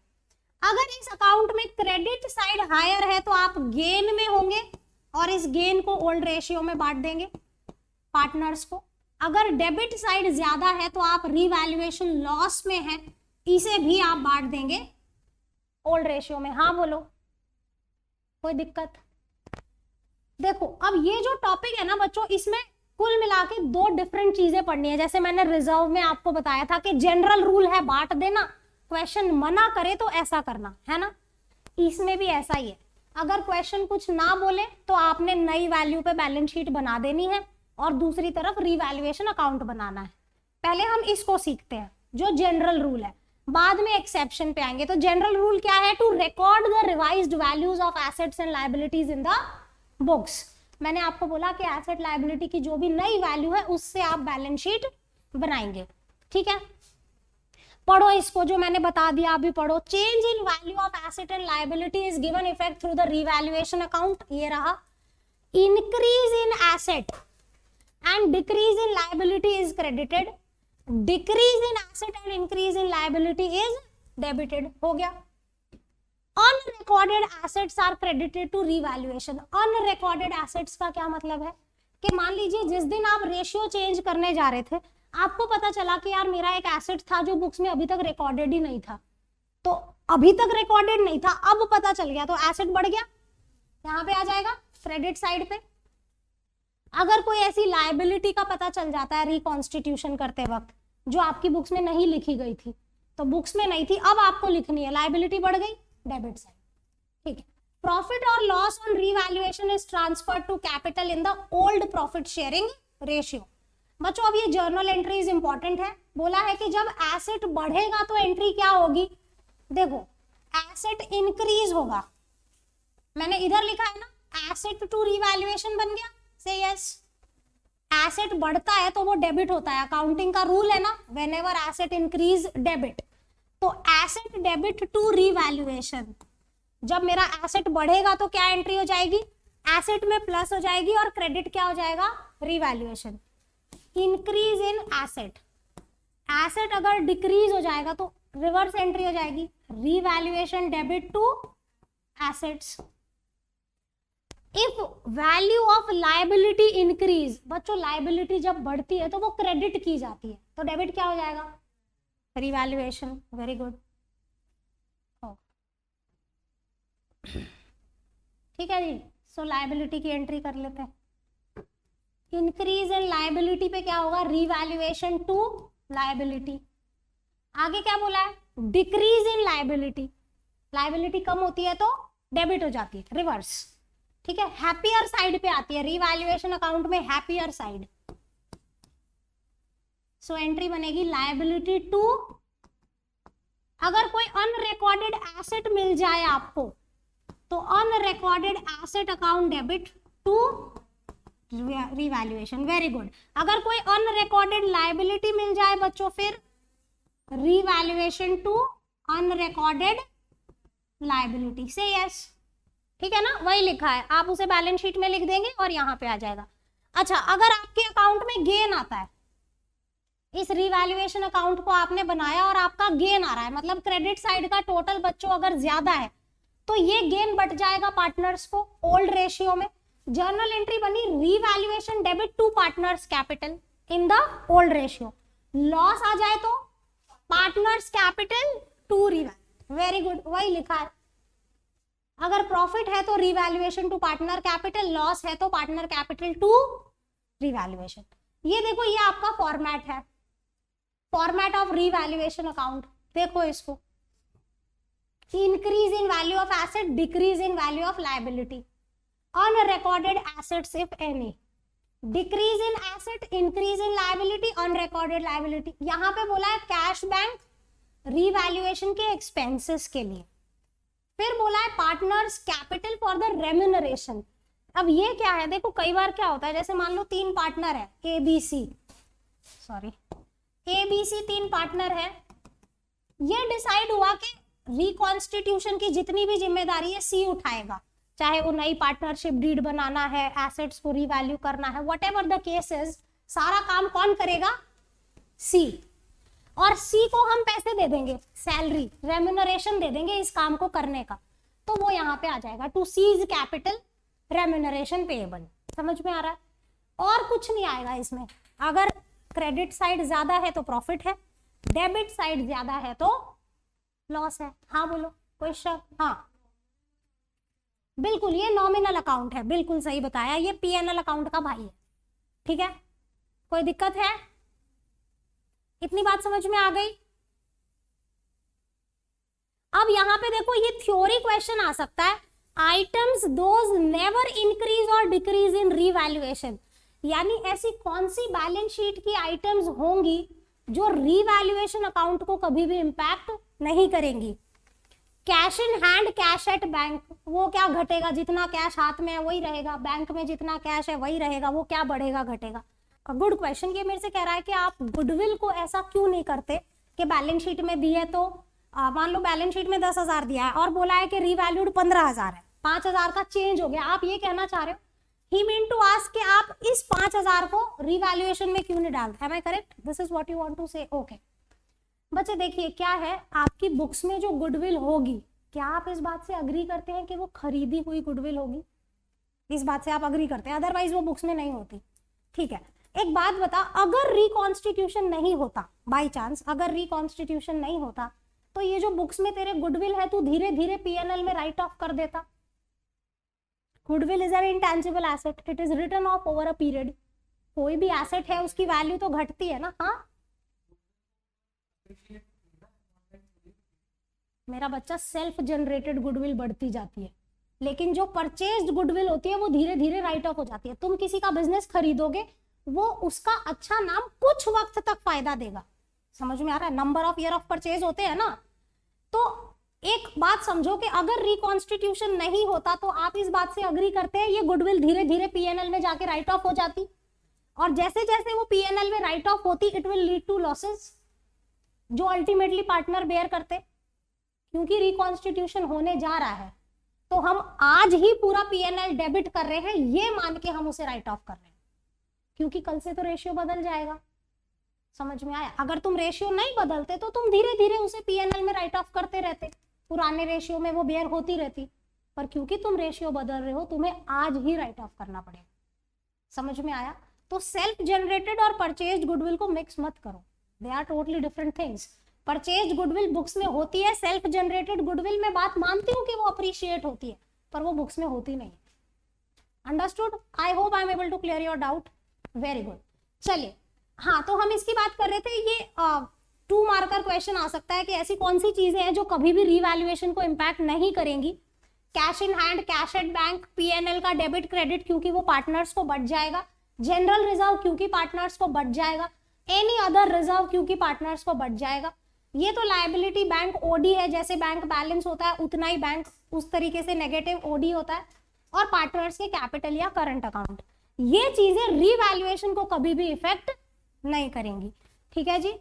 अगर इस अकाउंट में क्रेडिट साइड हायर है तो आप गेन में होंगे और इस गेन को ओल्ड रेशियो में बांट देंगे पार्टनर्स को। अगर डेबिट साइड ज्यादा है तो आप रीवैल्यूएशन लॉस में है, इसे भी आप बांट देंगे ओल्ड रेशियो में। हाँ बोलो, कोई दिक्कत? देखो अब ये जो टॉपिक है ना बच्चों, इसमें कुल मिला के 2 डिफरेंट चीजें पढ़नी है। जैसे मैंने रिजर्व में आपको बताया था कि जनरल रूल है बांट देना, क्वेश्चन मना करे तो ऐसा करना, है ना। इसमें भी ऐसा ही है, अगर क्वेश्चन कुछ ना बोले तो आपने नई वैल्यू पे बैलेंस शीट बना देनी है और दूसरी तरफ रीवैल्यूएशन अकाउंट बनाना है। पहले हम इसको सीखते हैं जो जनरल रूल है, बाद में एक्सेप्शन पे आएंगे। तो जनरल रूल क्या है, to record the revised values of assets and liabilities in the books. मैंने आपको बोला कि एसेट लायबिलिटी की जो भी नई वैल्यू है उससे आप बैलेंस शीट बनाएंगे, ठीक है। पढ़ो इसको, जो मैंने बता दिया अभी पढ़ो। Change in value of asset and liability is given effect through the revaluation account, ये रहा। Increase in asset and decrease in liability is credited, decrease in asset and increase in liability is debited, हो गया। Unrecorded assets are credited to revaluation. Unrecorded assets का क्या मतलब है कि मान लीजिए जिस दिन आप रेशियो चेंज करने जा रहे थे, आपको पता चला कि यार मेरा एक एसेट था जो बुक्स में अभी तक रिकॉर्डेड ही नहीं था, तो अभी तक रिकॉर्डेड नहीं था, अब पता चल गया तो एसेट बढ़ गया, यहाँ पे आ जाएगा क्रेडिट साइड पे। अगर कोई ऐसी लायबिलिटी का पता चल जाता है रिकॉन्स्टिट्यूशन करते वक्त जो आपकी बुक्स में नहीं लिखी गई थी, तो बुक्स में नहीं थी अब आपको लिखनी है, लायबिलिटी बढ़ गई, डेबिट साइड, ठीक है। प्रॉफिट और loss on revaluation is transferred to capital in the old profit sharing ratio. बच्चों अब ये जर्नल एंट्रीज इंपॉर्टेंट है। बोला है कि जब एसेट बढ़ेगा तो एंट्री क्या होगी, देखो एसेट इंक्रीज होगा, मैंने इधर लिखा है ना, एसेट टू रीवैल्यूएशन बन गया, से यस। एसेट बढ़ता है तो वो डेबिट होता है, अकाउंटिंग का रूल है ना, व्हेनेवर एसेट इंक्रीज डेबिट। तो एसेट डेबिट टू रीवैल्यूएशन, जब मेरा एसेट बढ़ेगा तो क्या एंट्री हो जाएगी, एसेट में प्लस हो जाएगी और क्रेडिट क्या हो जाएगा, revaluation. Increase in asset, asset अगर डिक्रीज हो जाएगा तो रिवर्स एंट्री हो जाएगी, revaluation debit to assets. If value of liability increase, बच्चों लायबिलिटी जब बढ़ती है तो वो क्रेडिट की जाती है, तो डेबिट क्या हो जाएगा, रिवैल्यूएशन। वेरी गुड, ठीक है जी। सो लायबिलिटी की एंट्री कर लेते हैं। इंक्रीज इन लायबिलिटी पे क्या होगा, रिवैल्यूएशन टू लायबिलिटी। आगे क्या बोला है, डिक्रीज इन लायबिलिटी, लायबिलिटी कम होती है तो डेबिट हो जाती है, रिवर्स, ठीक है। हैप्पियर साइड पे आती है, रिवैल्यूएशन अकाउंट में हैप्पियर साइड। सो एंट्री बनेगी लायबिलिटी टू, अगर कोई अनरिकॉर्डेड एसेट मिल जाए आपको तो unrecorded asset account debit to revaluation. Very good. अगर कोई अनरिकॉर्डेड लायबिलिटी मिल जाए बच्चों, फिर रिवैल्यूएशन टू अनरिकॉर्डेड लायबिलिटी से यस, ठीक है ना, वही लिखा है, आप उसे बैलेंस शीट में लिख देंगे और यहां पे आ जाएगा। अच्छा, अगर आपके अकाउंट में गेन आता है, इस रिवैल्यूएशन अकाउंट को आपने बनाया और आपका गेन आ रहा है, मतलब क्रेडिट साइड का टोटल बच्चों अगर ज्यादा है तो ये गेन बट जाएगा पार्टनर्स को ओल्ड रेशियो में। जर्नल एंट्री बनी revaluation debit to partners capital in the old ratio. Loss आ जाए तो partners capital to revalue. Very good, वही लिखा है। अगर प्रॉफिट है तो revaluation to partner capital, loss है तो पार्टनर कैपिटल टू रिवैल्यूएशन। ये देखो, ये आपका फॉर्मेट है, फॉर्मेट ऑफ रिवैल्यूएशन अकाउंट। देखो इसको, increase in value of asset, decrease in value of liability, unrecorded assets if any, decrease in asset, increase in liability, unrecorded liability। यहां पे बोला है कैश बैंक रिवैल्यूएशन के एक्सपेंसेस के लिए, फिर बोला है partners capital for the remuneration. अब ये क्या है, देखो कई बार क्या होता है, जैसे मान लो 3 पार्टनर है, ABC, तीन पार्टनर है, ये डिसाइड हुआ कि रिकॉन्स्टिट्यूशन की जितनी भी जिम्मेदारी है सी उठाएगा, चाहे वो नई पार्टनरशिप डीड बनाना है, एसेट्स को रीवैल्यू करना है, व्हाटएवर द केस इज, सारा काम कौन करेगा, सी। और सी को हम पैसे दे देंगे, सैलरी, रेम्यूनरेशन दे देंगे इस काम को करने का, तो वो यहाँ पे आ जाएगा to C's capital remuneration payable. समझ में आ रहा है, और कुछ नहीं आएगा इसमें। अगर क्रेडिट साइड ज्यादा है तो प्रॉफिट है, डेबिट साइड ज्यादा है तो लॉस है। हाँ बोलो, क्वेश्चन। हाँ बिल्कुल, ये नॉमिनल अकाउंट है, बिल्कुल सही बताया, ये पीएनएल अकाउंट का भाई है, ठीक है। कोई दिक्कत है, इतनी बात समझ में आ गई। अब यहाँ पे देखो, ये थ्योरी क्वेश्चन आ सकता है, आइटम्स दोज नेवर इंक्रीज और डिक्रीज इन रीवैल्यूएशन, यानी ऐसी कौन सी बैलेंस शीट की आइटम्स होंगी जो रीवैल्यूएशन अकाउंट को कभी भी इंपैक्ट नहीं करेंगी। Cash in hand, cash at bank, वो क्या घटेगा, जितना कैश हाथ में है वही रहेगा, बैंक में जितना कैश है वही रहेगा, वो क्या बढ़ेगा घटेगा। Good question. ये मेरे से कह रहा है कि आप गुडविल को ऐसा क्यों नहीं करते कि बैलेंस शीट में दी है तो मान लो बैलेंस शीट में 10,000 दिया है और बोला है कि रीवैल्यूड 15,000 है, 5,000 का चेंज हो गया, आप ये कहना चाह रहे हो, ही मीन टू आस्क कि आप इस 5,000 को रिवैल्यूएशन में क्यों नहीं डालते। Am I correct? This is what you want to say. Okay बच्चे देखिए क्या है, आपकी बुक्स में जो गुडविल होगी, क्या आप इस बात से अग्री करते हैं कि वो खरीदी हुई गुडविल होगी? इस बात से आप अग्री करते हैं, अदरवाइज वो बुक्स में नहीं होती। ठीक है, एक बात बता, अगर रिकॉन्स्टिट्यूशन नहीं होता, बाई चांस अगर रिकॉन्स्टिट्यूशन नहीं होता, तो ये जो बुक्स में तेरे गुडविल है तू धीरे धीरे पीएनएल में राइट ऑफ कर देता। Goodwill is an intangible asset, it is written off over a period. कोई भी एसेट है उसकी वैल्यू तो घटती है ना। हाँ मेरा बच्चा, सेल्फ जनरेटेड गुडविल बढ़ती जाती है, लेकिन जो परचेज्ड गुडविल होती है वो धीरे धीरे राइट ऑफ हो जाती है। तुम किसी का बिजनेस खरीदोगे, वो उसका अच्छा नाम कुछ वक्त तक फायदा देगा। समझ में आ रहा है? Number of year of purchase होते हैं ना। तो एक बात समझो कि अगर रिकॉन्स्टिट्यूशन नहीं होता तो आप इस बात से अग्री करते हैं ये गुडविल धीरे धीरे पीएनएल में जाके राइट ऑफ हो जाती, और जैसे जैसे वो पीएनएल में राइट ऑफ होती it will lead to losses जो अल्टीमेटली पार्टनर बेयर करते, क्योंकि रिकॉन्स्टिट्यूशन होने जा रहा है। तो हम आज ही पूरा पीएनएल डेबिट कर रहे हैं ये मान के हम उसे राइट ऑफ कर रहे हैं, क्योंकि कल से तो रेशियो बदल जाएगा। समझ में आया? अगर तुम रेशियो नहीं बदलते तो तुम धीरे धीरे उसे पीएनएल में राइट ऑफ करते रहते, पुराने रेशियो में वो बेयर होती रहती, पर क्योंकि तुम रेशियो बदल रहे हो तुम्हें आज ही राइट ऑफ करना पड़ेगा। समझ में आया? तो सेल्फ जनरेटेड और परचेज्ड गुडविल को मिक्स मत करो, they are totally different things. Purchased goodwill books में होती है, सेल्फ जनरेटेड गुडविल में बात मानती हूँ कि वो अप्रिशिएट होती है, पर वो बुक्स में होती नहीं है। Understood? I hope I am able to clear your doubt. Very good. चलिए, हाँ, तो हम इसकी बात कर रहे थे, ये 2 मार्कर क्वेश्चन आ सकता है कि ऐसी कौन सी चीजें हैं जो कभी भी रीवैल्यूएशन को इम्पैक्ट नहीं करेंगी। Cash in hand, cash at bank, PNL का डेबिट क्रेडिट क्योंकि वो पार्टनर्स को बढ़ जाएगा, जनरल रिजर्व क्योंकि पार्टनर्स को बढ़ जाएगा, एनी अदर रिजर्व क्योंकि पार्टनर्स को बढ़ जाएगा। ये तो लायबिलिटी बैंक ओडी है, जैसे बैंक बैलेंस होता है उतना ही बैंक उस तरीके से नेगेटिव ओडी होता है, और पार्टनर्स के कैपिटल या करंट अकाउंट। ये चीजें रीवैल्यूएशन को कभी भी इफेक्ट नहीं करेंगी। ठीक है जी,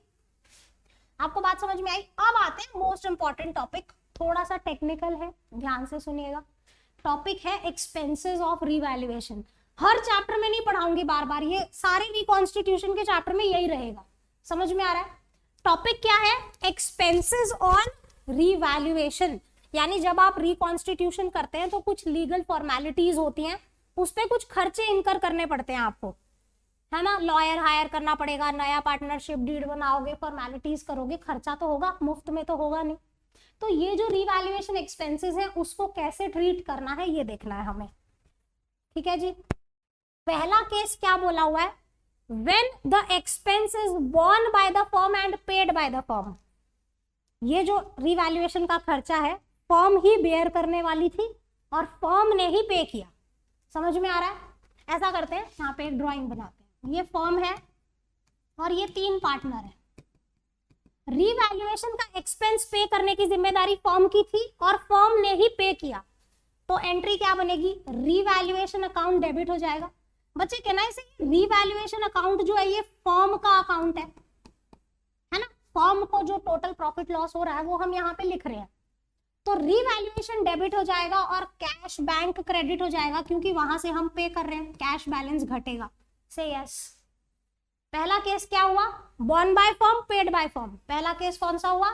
आपको बात समझ में आई? अब आते हैं मोस्ट इंपॉर्टेंट टॉपिक, थोड़ा सा टेक्निकल है, ध्यान से सुनिएगा। टॉपिक है expenses of revaluation. Her chapter में नहीं पढ़ाऊंगी बार बार, ये सारे रिकॉन्स्टिट्यूशन के चैप्टर में यही रहेगा। समझ में आ रहा है? टॉपिक क्या है? Expenses on revaluation. यानी जब आप रिकॉन्स्टिट्यूशन करते हैं तो कुछ लीगल फॉर्मेलिटीज होती हैं, उस पर कुछ खर्चे इनकर करने पड़ते हैं आपको, है ना। लॉयर हायर करना पड़ेगा, नया पार्टनरशिप डीड बनाओगे, फॉर्मेलिटीज करोगे, खर्चा तो होगा, मुफ्त में तो होगा नहीं। तो ये जो रीवैल्यूएशन एक्सपेंसेस है उसको कैसे ट्रीट करना है ये देखना है हमें। ठीक है जी, पहला केस क्या बोला हुआ है? When the expense is borne by the firm and paid by the firm। ये जो रिवैल्यूएशन का खर्चा है फर्म ही बेयर करने वाली थी और फर्म ने ही पे किया। समझ में आ रहा है? ऐसा करते हैं, यहाँ पे एक ड्राइंग बनाते हैं, ये फर्म है और ये 3 पार्टनर है। रिवैल्यूएशन का एक्सपेंस पे करने की जिम्मेदारी फर्म की थी और फर्म ने ही पे किया, तो एंट्री क्या बनेगी? रिवैल्यूएशन अकाउंट डेबिट हो जाएगा। बच्चे कहना है रिवैल्यूएशन अकाउंट जो है ये फर्म का अकाउंट है ना। फर्म को जो टोटल प्रॉफिट लॉस हो रहा है वो हम यहाँ पे लिख रहे हैं, तो रिवैल्यूएशन डेबिट हो जाएगा और कैश बैंक क्रेडिट हो जाएगा, क्योंकि वहां से हम पे कर रहे हैं, कैश बैलेंस घटेगा। से यस। पहला केस क्या हुआ? Born by firm, paid by firm. पहला केस कौन सा हुआ?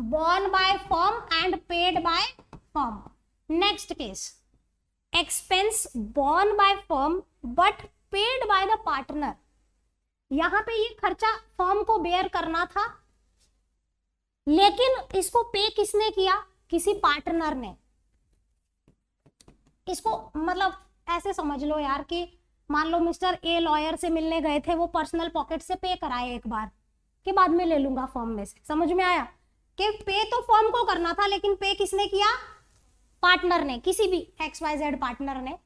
Born by firm and paid by firm. Next case, expense born by firm but paid by the partner. यहां पे ये खर्चा फर्म को बेयर करना था, लेकिन इसको पे किसने किया? किसी पार्टनर ने। इसको मतलब ऐसे समझ लो यार कि मान लो मिस्टर ए लॉयर से मिलने गए थे, वो पर्सनल पॉकेट से पे कराए एक बार कि बाद में ले लूंगा फर्म में से। समझ में आया कि पे तो फर्म को करना था लेकिन पे किसने किया? पार्टनर ने, किसी भी XYZ पार्टनर ने।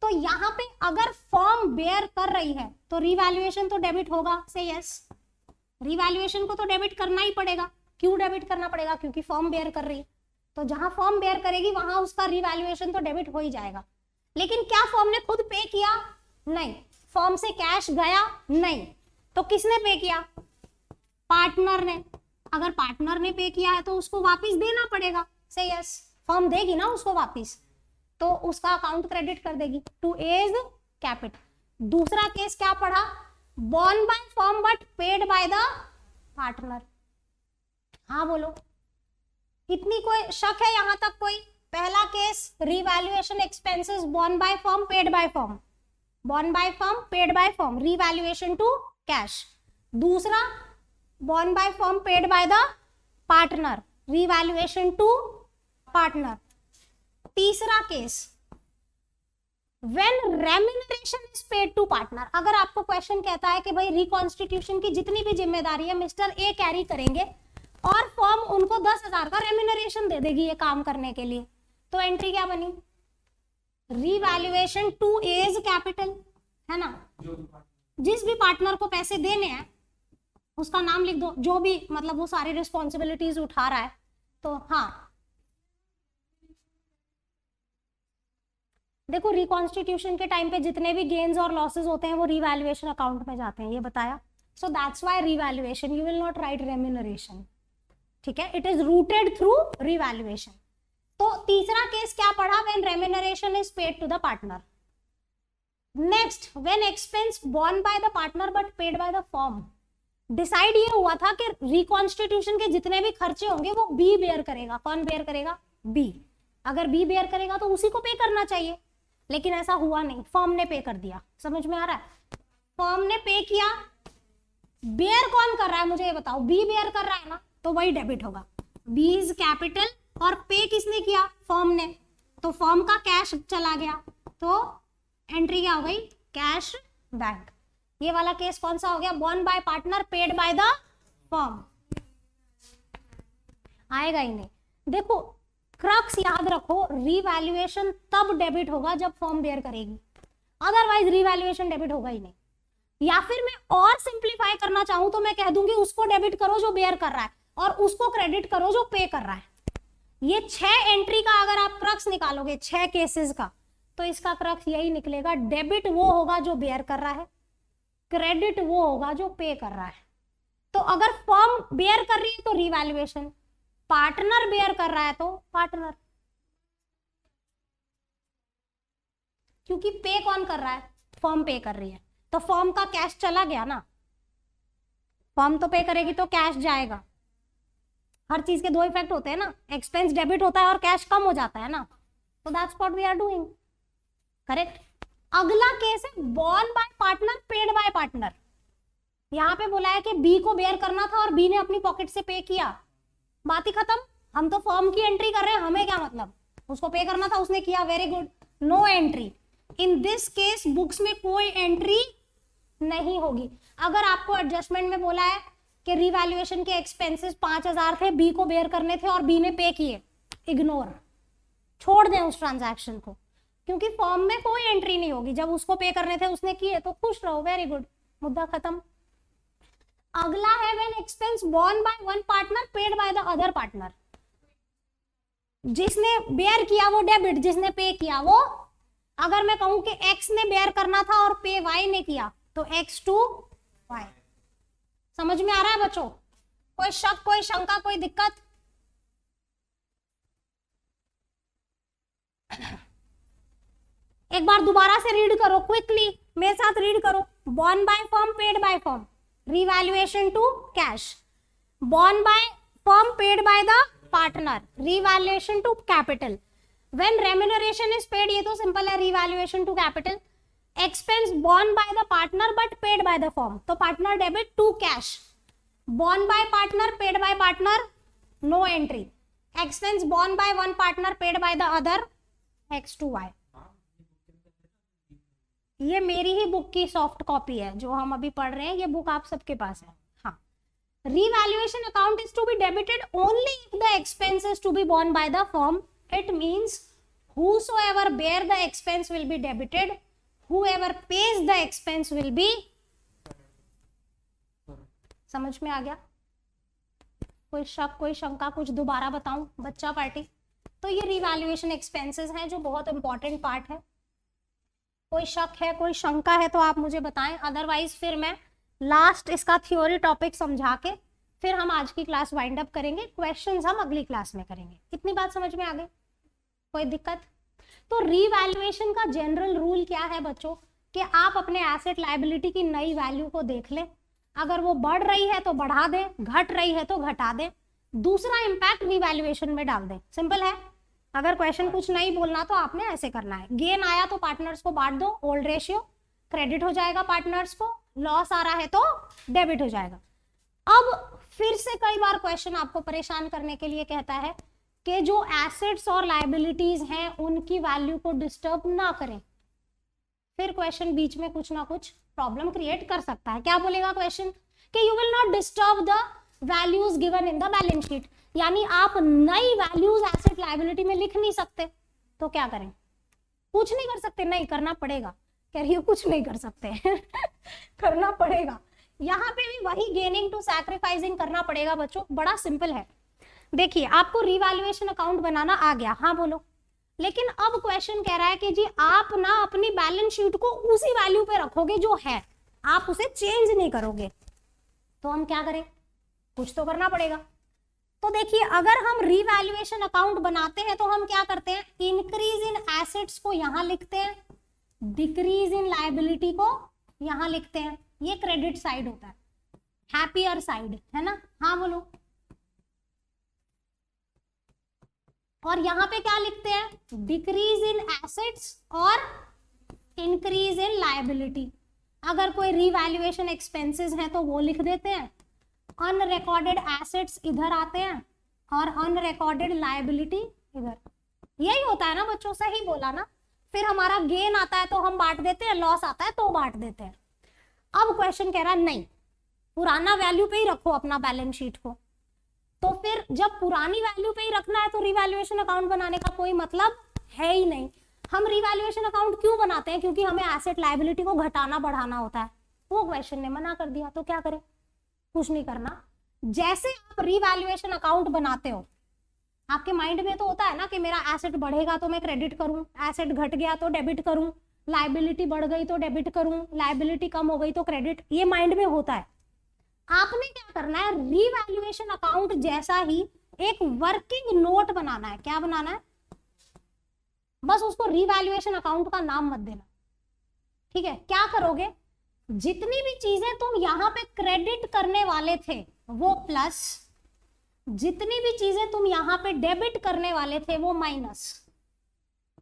तो यहाँ पे अगर फर्म बेयर कर रही है तो रिवैल्यूएशन तो डेबिट होगा। से यस, रिवैल्यूएशन को तो डेबिट करना ही पड़ेगा। क्यों डेबिट करना पड़ेगा? क्योंकि फर्म बेयर कर रही है, तो जहां फर्म बेयर करेगी वहां उसका रिवैल्यूएशन तो डेबिट हो ही जाएगा। लेकिन क्या फर्म ने खुद पे किया? नहीं। फर्म से कैश गया? नहीं। तो किसने पे किया? पार्टनर ने। अगर पार्टनर ने पे किया है तो उसको वापस देना पड़ेगा। से यस, फर्म देगी ना उसको वापस, तो उसका अकाउंट क्रेडिट कर देगी टू एज कैपिटल। दूसरा केस क्या पढ़ा? Born by firm but paid by the partner. हाँ बोलो, इतनी कोई शक है यहां तक कोई? पहला case revaluation expenses borne by firm, paid by firm. Borne by firm, paid by firm, revaluation to cash. दूसरा borne by firm, paid by the partner, revaluation to partner. तीसरा case when remuneration is paid to partner. अगर आपको question कहता है कि भाई reconstitution की जितनी भी जिम्मेदारी है मिस्टर ए कैरी करेंगे और फर्म उनको 10,000 का रेम्यूनरेशन दे देगी ये काम करने के लिए, तो एंट्री क्या बनी? रिवैल्यूएशन टू एज कैपिटल, है ना। जिस भी पार्टनर को पैसे देने हैं उसका नाम लिख दो, जो भी मतलब वो सारी रिस्पॉन्सिबिलिटीज उठा रहा है। तो हाँ देखो, रिकॉन्स्टिट्यूशन के टाइम पे जितने भी गेन्स और लॉसेस होते हैं वो रिवैल्यूएशन अकाउंट में जाते हैं, ये बताया। So that's why revaluation, you will not write remuneration, ठीक है, it is routed through revaluation. तो तीसरा केस क्या पढ़ा, when remuneration is paid to the partner. Next, when expense borne by the partner but paid by the firm. Decide ये हुआ था कि रिकॉन्स्टिट्यूशन के जितने भी खर्चे होंगे वो बी बेयर करेगा। कौन बेयर करेगा? बी। अगर बी बेयर करेगा तो उसी को पे करना चाहिए, लेकिन ऐसा हुआ नहीं, फर्म ने पे कर दिया। समझ में आ रहा है? फर्म ने पे किया, बेयर कौन कर रहा है मुझे ये बताओ? बी बेयर कर रहा है ना, तो वही डेबिट होगा। बी इज कैपिटल और पे किसने किया? फर्म ने। तो फर्म का कैश चला गया, तो एंट्री क्या हो गई? Cash bank. ये वाला केस कौन सा हो गया? Borne by partner paid by the firm. आएगा ही नहीं। देखो क्रक्स याद रखो, रीवैल्यूएशन तब डेबिट होगा जब फर्म बेयर करेगी, अदरवाइज रीवैल्यूएशन डेबिट होगा ही नहीं। या फिर मैं और सिंप्लीफाई करना चाहूं तो मैं कह दूंगी उसको डेबिट करो जो बेयर कर रहा है और उसको क्रेडिट करो जो पे कर रहा है। ये 6 एंट्री का अगर आप क्रक्स निकालोगे 6 केसेस का, तो इसका क्रक्स यही निकलेगा, डेबिट वो होगा जो बेयर कर रहा है, क्रेडिट वो होगा जो पे कर रहा है। तो अगर फर्म बेयर कर रही है तो रीवैल्यूएशन, पार्टनर बेयर कर रहा है तो पार्टनर, क्योंकि पे कौन कर रहा है? फर्म पे कर रही है, तो फर्म का कैश चला गया ना। फर्म तो पे करेगी तो कैश जाएगा। हर चीज के दो इफेक्ट होते हैं ना, एक्सपेंस डेबिट होता है और कैश कम हो जाता है ना। तो that's what we are doing, correct. अगला केस है borne by partner paid by partner. यहां पे बोला है कि बी को बेयर करना था और बी ने अपनी पॉकेट से पे किया, बात ही खत्म। हम तो फर्म की एंट्री कर रहे हैं, हमें क्या मतलब? उसको पे करना था, उसने किया, very good, no entry. In this case books में कोई एंट्री नहीं होगी। अगर आपको एडजस्टमेंट में बोला है कि रिवैल्यूएशन के एक्सपेंसेस 5000 थे, बी को बेयर करने थे और बी ने पे किए, इग्नोर, छोड़ दें उस ट्रांजैक्शन को, क्योंकि फॉर्म में कोई एंट्री नहीं होगी। जब उसको पे करने थे उसने किए, तो खुश रहो, वेरी गुड, मुद्दा खत्म। अगला है when expense borne by one partner paid by the other partner. जिसने बेयर किया वो डेबिट, जिसने पे किया वो, अगर मैं कहूं कि एक्स ने बेयर करना था और पे वाई ने किया, तो एक्स टू वाई। समझ में आ रहा है बच्चों? कोई शक, कोई शंका, कोई दिक्कत? एक बार दोबारा से रीड करो क्विकली, मेरे साथ रीड करो। Borne by firm paid by firm, revaluation to cash, borne by firm paid by the partner, revaluation to capital, when remuneration is paid, ये तो सिंपल है, revaluation to capital, expense borne by the partner but paid by the firm, तो partner debit to cash, borne by partner paid by partner, no entry, expense borne by one partner paid by the other, x to y। ये मेरी ही book की soft copy है जो हम अभी पढ़ रहे हैं, ये बुक आप सबके पास है। हाँ, revaluation account is to be debited only if the expense is to be borne by the firm. It means whosoever bear the expense will be debited, whoever pays the expense will be। समझ में आ गया? कोई शक, कोई शंका, कुछ दोबारा बताऊं बच्चा पार्टी? तो ये रिवैल्यूएशन एक्सपेंसेस हैं जो बहुत इंपॉर्टेंट पार्ट है। कोई शक है, कोई शंका है तो आप मुझे बताएं, अदरवाइज फिर मैं लास्ट इसका थ्योरी टॉपिक समझा के फिर हम आज की क्लास वाइंड अप करेंगे। क्वेश्चंस हम अगली क्लास में करेंगे। इतनी बात समझ में आ गई? कोई दिक्कत? तो रीवैल्यूएशन का जनरल रूल क्या है बच्चों, कि आप अपने एसेट लायबिलिटी की नई वैल्यू को देख लें, अगर वो बढ़ रही है तो बढ़ा दें, घट रही है तो घटा दें, दूसरा इंपैक्ट रीवैल्यूएशन में डाल दें। सिंपल है। अगर क्वेश्चन कुछ नहीं बोलना तो आपने ऐसे करना है, गेन आया तो पार्टनर्स को बांट दो, ओल्ड रेशियो, क्रेडिट हो जाएगा पार्टनर्स को, लॉस आ रहा है तो डेबिट हो जाएगा। अब फिर से कई बार क्वेश्चन आपको परेशान करने के लिए कहता है कि जो एसेट्स और लायबिलिटीज हैं उनकी वैल्यू को डिस्टर्ब ना करें। फिर क्वेश्चन बीच में कुछ ना कुछ प्रॉब्लम क्रिएट कर सकता है। क्या बोलेगा क्वेश्चन? कि you will not disturb the values given in the balance sheet, यानी आप नई वैल्यूज एसेट लायबिलिटी में लिख नहीं सकते। तो क्या करें? कुछ नहीं कर सकते? नहीं, करना पड़ेगा। कह रही हो कुछ नहीं कर सकते करना पड़ेगा। यहाँ पे भी वही गेनिंग टू सैक्रिफाइसिंग करना पड़ेगा बच्चों। बड़ा सिंपल है। देखिए, आपको रिवैल्यूएशन अकाउंट बनाना आ गया, हाँ बोलो। लेकिन अब क्वेश्चन कह रहा है कि जी आप ना अपनी बैलेंस शीट को उसी वैल्यू पे रखोगे जो है, आप उसे चेंज नहीं करोगे। तो हम क्या करें? कुछ तो करना पड़ेगा। तो देखिए अगर हम रीवैल्यूएशन अकाउंट बनाते हैं तो हम क्या करते हैं, इंक्रीज इन एसेट्स को यहां लिखते हैं, डिक्रीज इन लायबिलिटी को यहां लिखते हैं, ये क्रेडिट साइड होता है, हैप्पियर साइड है ना। हाँ बोलो। और यहां पे क्या लिखते हैं, डिक्रीज इन एसेट्स और इंक्रीज इन लायबिलिटी। अगर कोई रीवैल्यूएशन एक्सपेंसेस हैं तो वो लिख देते हैं, अनरिकॉर्डेड एसेट्स इधर आते हैं और अनरिकॉर्डेड लायबिलिटी इधर। यही होता है ना बच्चों, सही बोला ना। फिर हमारा गेन आता है तो हम बांट देते हैं, लॉस आता है तो बांट देते हैं। अब क्वेश्चन कह रहा है नहीं, पुराना वैल्यू पे ही रखो अपना बैलेंस शीट को। तो फिर जब पुरानी वैल्यू पे ही रखना है तो रिवैल्यूएशन अकाउंट बनाने का कोई मतलब है ही नहीं। हम रिवैल्यूएशन अकाउंट क्यों बनाते हैं, क्योंकि हमें एसेट लायबिलिटी को घटाना बढ़ाना होता है। वो क्वेश्चन ने मना कर दिया तो क्या करें, कुछ नहीं करना। जैसे आप रिवैल्यूएशन अकाउंट बनाते हो, आपके माइंड में तो होता है ना कि मेरा एसेट बढ़ेगा तो मैं क्रेडिट करूं, एसेट घट गया तो डेबिट करूं, लायबिलिटी बढ़ गई तो डेबिट करूं, लायबिलिटी कम हो गई तो क्रेडिट, ये माइंड में होता है। आपने क्या करना है, रिवैल्यूएशन अकाउंट जैसा ही एक वर्किंग नोट बनाना है। क्या बनाना है, बस उसको रिवैल्यूएशन अकाउंट का नाम मत देना, ठीक है। क्या करोगे, जितनी भी चीजें तुम यहां पे क्रेडिट करने वाले थे वो प्लस, जितनी भी चीजें तुम यहां पे डेबिट करने वाले थे वो माइनस।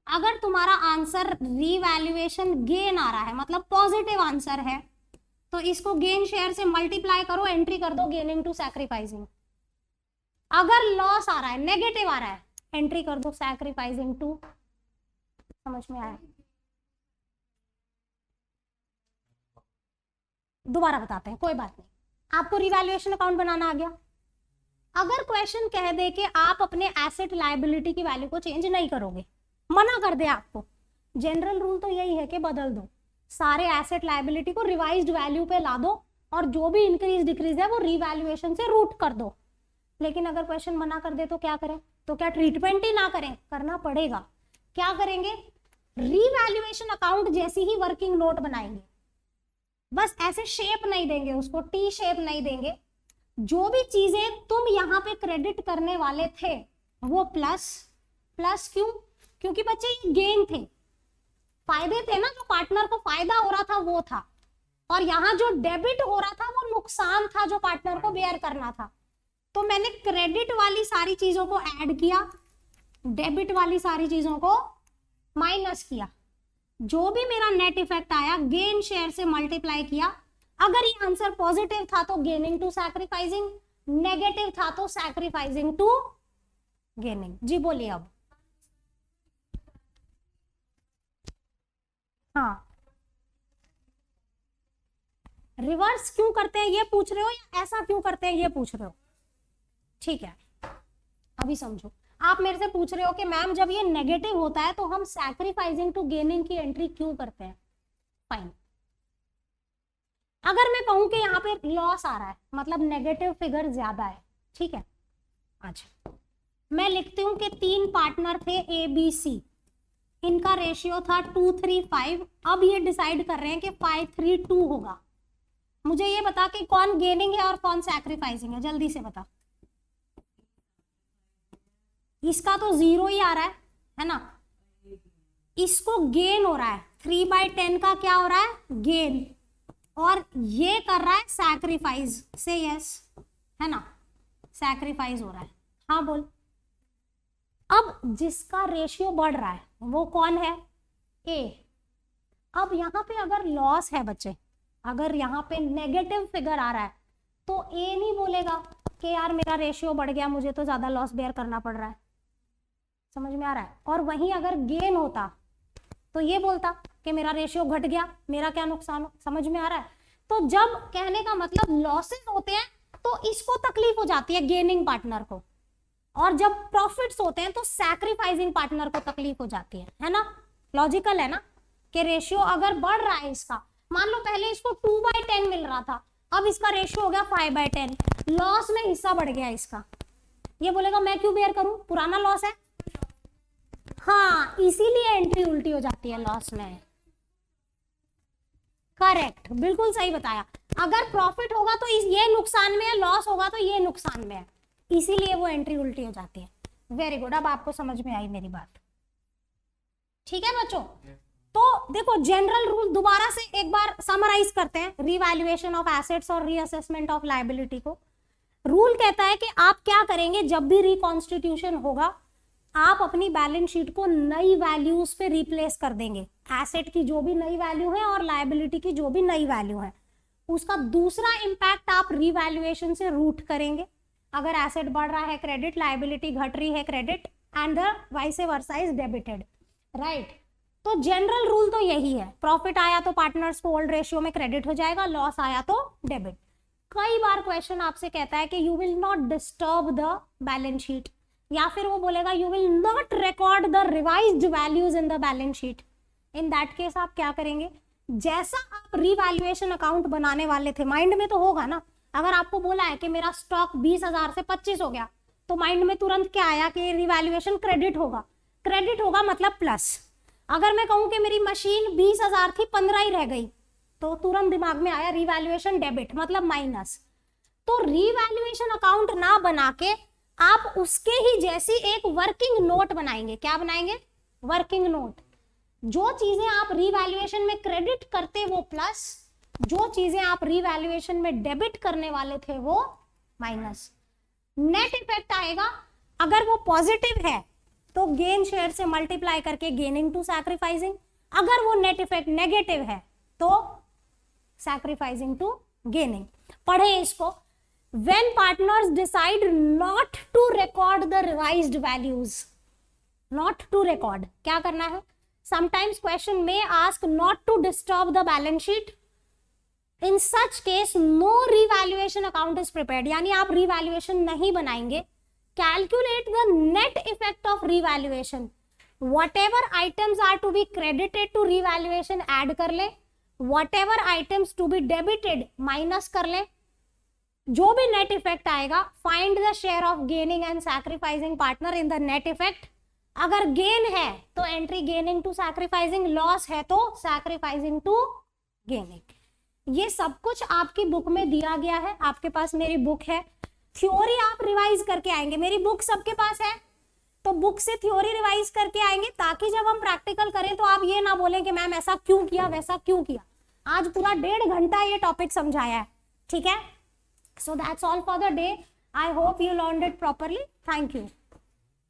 अगर तुम्हारा आंसर रिवैल्यूएशन गेन आ रहा है, मतलब पॉजिटिव आंसर है, तो इसको गेन शेयर से मल्टीप्लाई करो, एंट्री कर दो गेनिंग टू सैक्रिफाइसिंग। अगर लॉस आ रहा है, नेगेटिव आ रहा है, एंट्री कर दो सैक्रिफाइसिंग टू। समझ में आया? दोबारा बताते हैं, कोई बात नहीं। आपको रिवैल्यूएशन अकाउंट बनाना आ गया। अगर क्वेश्चन कह दे कि आप अपने एसेट लायबिलिटी की वैल्यू को चेंज नहीं करोगे, मना कर दे आपको, जनरल रूल तो यही है कि बदल दो, सारे एसेट लायबिलिटी को रिवाइज्ड वैल्यू पे ला दो और जो भी इंक्रीज डिक्रीज है वो रिवैल्यूएशन से रूट कर दो। लेकिन अगर क्वेश्चन मना कर दे तो क्या करें, तो क्या ट्रीटमेंट ही ना करें, करना पड़ेगा। क्या करेंगे, रिवैल्यूएशन अकाउंट जैसी ही वर्किंग नोट बनाएंगे, बस ऐसे शेप नहीं देंगे उसको, टी शेप नहीं देंगे। जो भी चीजें तुम यहाँ पे क्रेडिट करने वाले थे वो प्लस, प्लस क्यों, क्योंकि बच्चे ये गेन थे, फायदे थे ना, जो पार्टनर को फायदा हो रहा था वो था। और यहाँ जो डेबिट हो रहा था वो नुकसान था जो पार्टनर को बेयर करना था। तो मैंने क्रेडिट वाली सारी चीजों को ऐड किया, डेबिट वाली सारी चीजों को माइनस किया। जो भी मेरा नेट इफेक्ट आया गेन शेयर से मल्टीप्लाई किया। अगर ये आंसर पॉजिटिव था तो गेनिंग टू सैक्रिफाइसिंग, नेगेटिव था तो सैक्रिफाइसिंग टू गेनिंग। जी बोलिए अब। हाँ, रिवर्स क्यों करते हैं ये पूछ रहे हो या ऐसा क्यों करते हैं ये पूछ रहे हो? ठीक है, अभी समझो। आप मेरे से पूछ रहे हो कि मैम जब ये नेगेटिव होता है तो हम सैक्रिफाइसिंग टू गेनिंग की एंट्री क्यों करते हैं? फाइन, अगर मैं कहूं कि यहाँ पे लॉस आ रहा है, मतलब नेगेटिव फिगर ज्यादा है, ठीक है। अच्छा, मैं लिखती हूं कि 3 पार्टनर थे ए बी सी, इनका रेशियो था 2:3:5। अब ये डिसाइड कर रहे हैं कि 5:3:2 होगा। मुझे ये बता कि कौन गेनिंग है और कौन सैक्रिफाइसिंग है, जल्दी से बता। इसका तो 0 ही आ रहा है ना, इसको गेन हो रहा है, 3/10 का क्या हो रहा है, गेन, और ये कर रहा है सैक्रिफाइस। से यस, है ना, सैक्रिफाइस हो रहा है। हाँ बोल। अब जिसका रेशियो बढ़ रहा है वो कौन है, ए। अब यहाँ पे अगर लॉस है बच्चे, अगर यहाँ पे नेगेटिव फिगर आ रहा है तो ए नहीं बोलेगा कि यार मेरा रेशियो बढ़ गया, मुझे तो ज्यादा लॉस बेयर करना पड़ रहा है। समझ में आ रहा है? और वहीं अगर गेन होता तो ये बोलता कि मेरा रेशियो घट गया, मेरा क्या नुकसान हो। समझ में आ रहा है? तो जब कहने का मतलब लॉसेस होते हैं तो इसको तकलीफ हो जाती है गेनिंग पार्टनर को, और जब प्रॉफिट्स होते हैं तो सैक्रिफाइसिंग पार्टनर को तकलीफ हो जाती है ना। लॉजिकल है ना कि रेशियो अगर बढ़ रहा है इसका, मान लो पहले इसको 2/10 मिल रहा था, अब इसका रेशियो हो गया 5/10, लॉस में हिस्सा बढ़ गया इसका। ये बोलेगा मैं क्यों बेयर करूं, पुराना लॉस है। हाँ, इसीलिए एंट्री उल्टी हो जाती है लॉस में। करेक्ट, बिल्कुल सही बताया। अगर प्रॉफिट होगा तो ये नुकसान में है, लॉस होगा तो ये नुकसान में है। इसीलिए वो एंट्री उल्टी हो जाती है। वेरी गुड, अब आपको समझ में आई मेरी बात। ठीक है बच्चों, तो देखो जनरल रूल दोबारा से एक बार समराइज करते हैं रीवैल्यूएशन ऑफ एसेट्स और रीअसेसमेंट ऑफ लायबिलिटी को। रूल कहता है कि आप क्या करेंगे जब भी रिकॉन्स्टिट्यूशन होगा, आप अपनी बैलेंस शीट को नई वैल्यूज पे रिप्लेस कर देंगे। एसेट की जो भी नई वैल्यू है और लायबिलिटी की जो भी नई वैल्यू है, उसका दूसरा इंपैक्ट आप रीवैल्यूएशन से रूट करेंगे। अगर एसेट बढ़ रहा है क्रेडिट, लायबिलिटी घट रही है credit, and the vice versa is debited, right. तो जनरल रूल तो यही है, प्रॉफिट आया तो पार्टनर्स को ओल्ड रेशियो में क्रेडिट हो जाएगा, लॉस आया तो डेबिट। कई बार क्वेश्चन आपसे कहता है कि you will not disturb the balance sheet, या फिर वो बोलेगा you will not record the revised values in the balance sheet. In that case आप क्या करेंगे, जैसा आप रीवैल्यूएशन अकाउंट बनाने वाले थे, माइंड में तो होगा ना, अगर आपको बोला है कि मेरा स्टॉक 20,000 से 25 हो गया, तो माइंड में तुरंत क्या आया कि रिवैल्यूएशन क्रेडिट होगा। क्रेडिट होगा मतलब प्लस। अगर मैं कहूं कि मेरी मशीन 20,000 थी 15 ही रह गई, तो तुरंत दिमाग में आया रिवैल्यूएशन डेबिट मतलब माइनस। तो रिवैल्यूएशन अकाउंट ना बना के आप उसके ही जैसी एक वर्किंग नोट बनाएंगे। क्या बनाएंगे, वर्किंग नोट। जो चीजें आप रिवैल्यूएशन में क्रेडिट करते वो प्लस, जो चीजें आप रिवैल्यूएशन में डेबिट करने वाले थे वो माइनस। नेट इफेक्ट आएगा, अगर वो पॉजिटिव है तो गेन शेयर से मल्टीप्लाई करके गेनिंग टू सैक्रिफाइसिंग, अगर वो नेट इफेक्ट नेगेटिव है तो सैक्रिफाइसिंग टू गेनिंग। पढ़े इसको, when partners decide not to record the revised values, not to record, क्या करना है, sometimes question may ask not to disturb the balance sheet, in such case no revaluation account is prepared, यानी आप revaluation नहीं बनाएंगे। calculate the net effect of revaluation, whatever items are to be credited to revaluation add कर ले, whatever items to be debited minus कर ले, जो भी नेट इफेक्ट आएगा find the share of gaining and sacrificing partner in the net effect. अगर gain है तो entry gaining to sacrificing, loss है तो सैक्रिफाइसिंग टू गेनिंग। ये सब कुछ आपकी बुक में दिया गया है, आपके पास मेरी बुक है। थ्योरी आप रिवाइज करके आएंगे, मेरी बुक सबके पास है, तो बुक से थ्योरी रिवाइज करके आएंगे ताकि जब हम प्रैक्टिकल करें तो आप ये ना बोलें कि मैम ऐसा क्यों किया वैसा क्यों किया। आज पूरा 1.5 घंटा ये टॉपिक समझाया है, ठीक है। So that's all for the day. I hope you learned it properly. Thank you.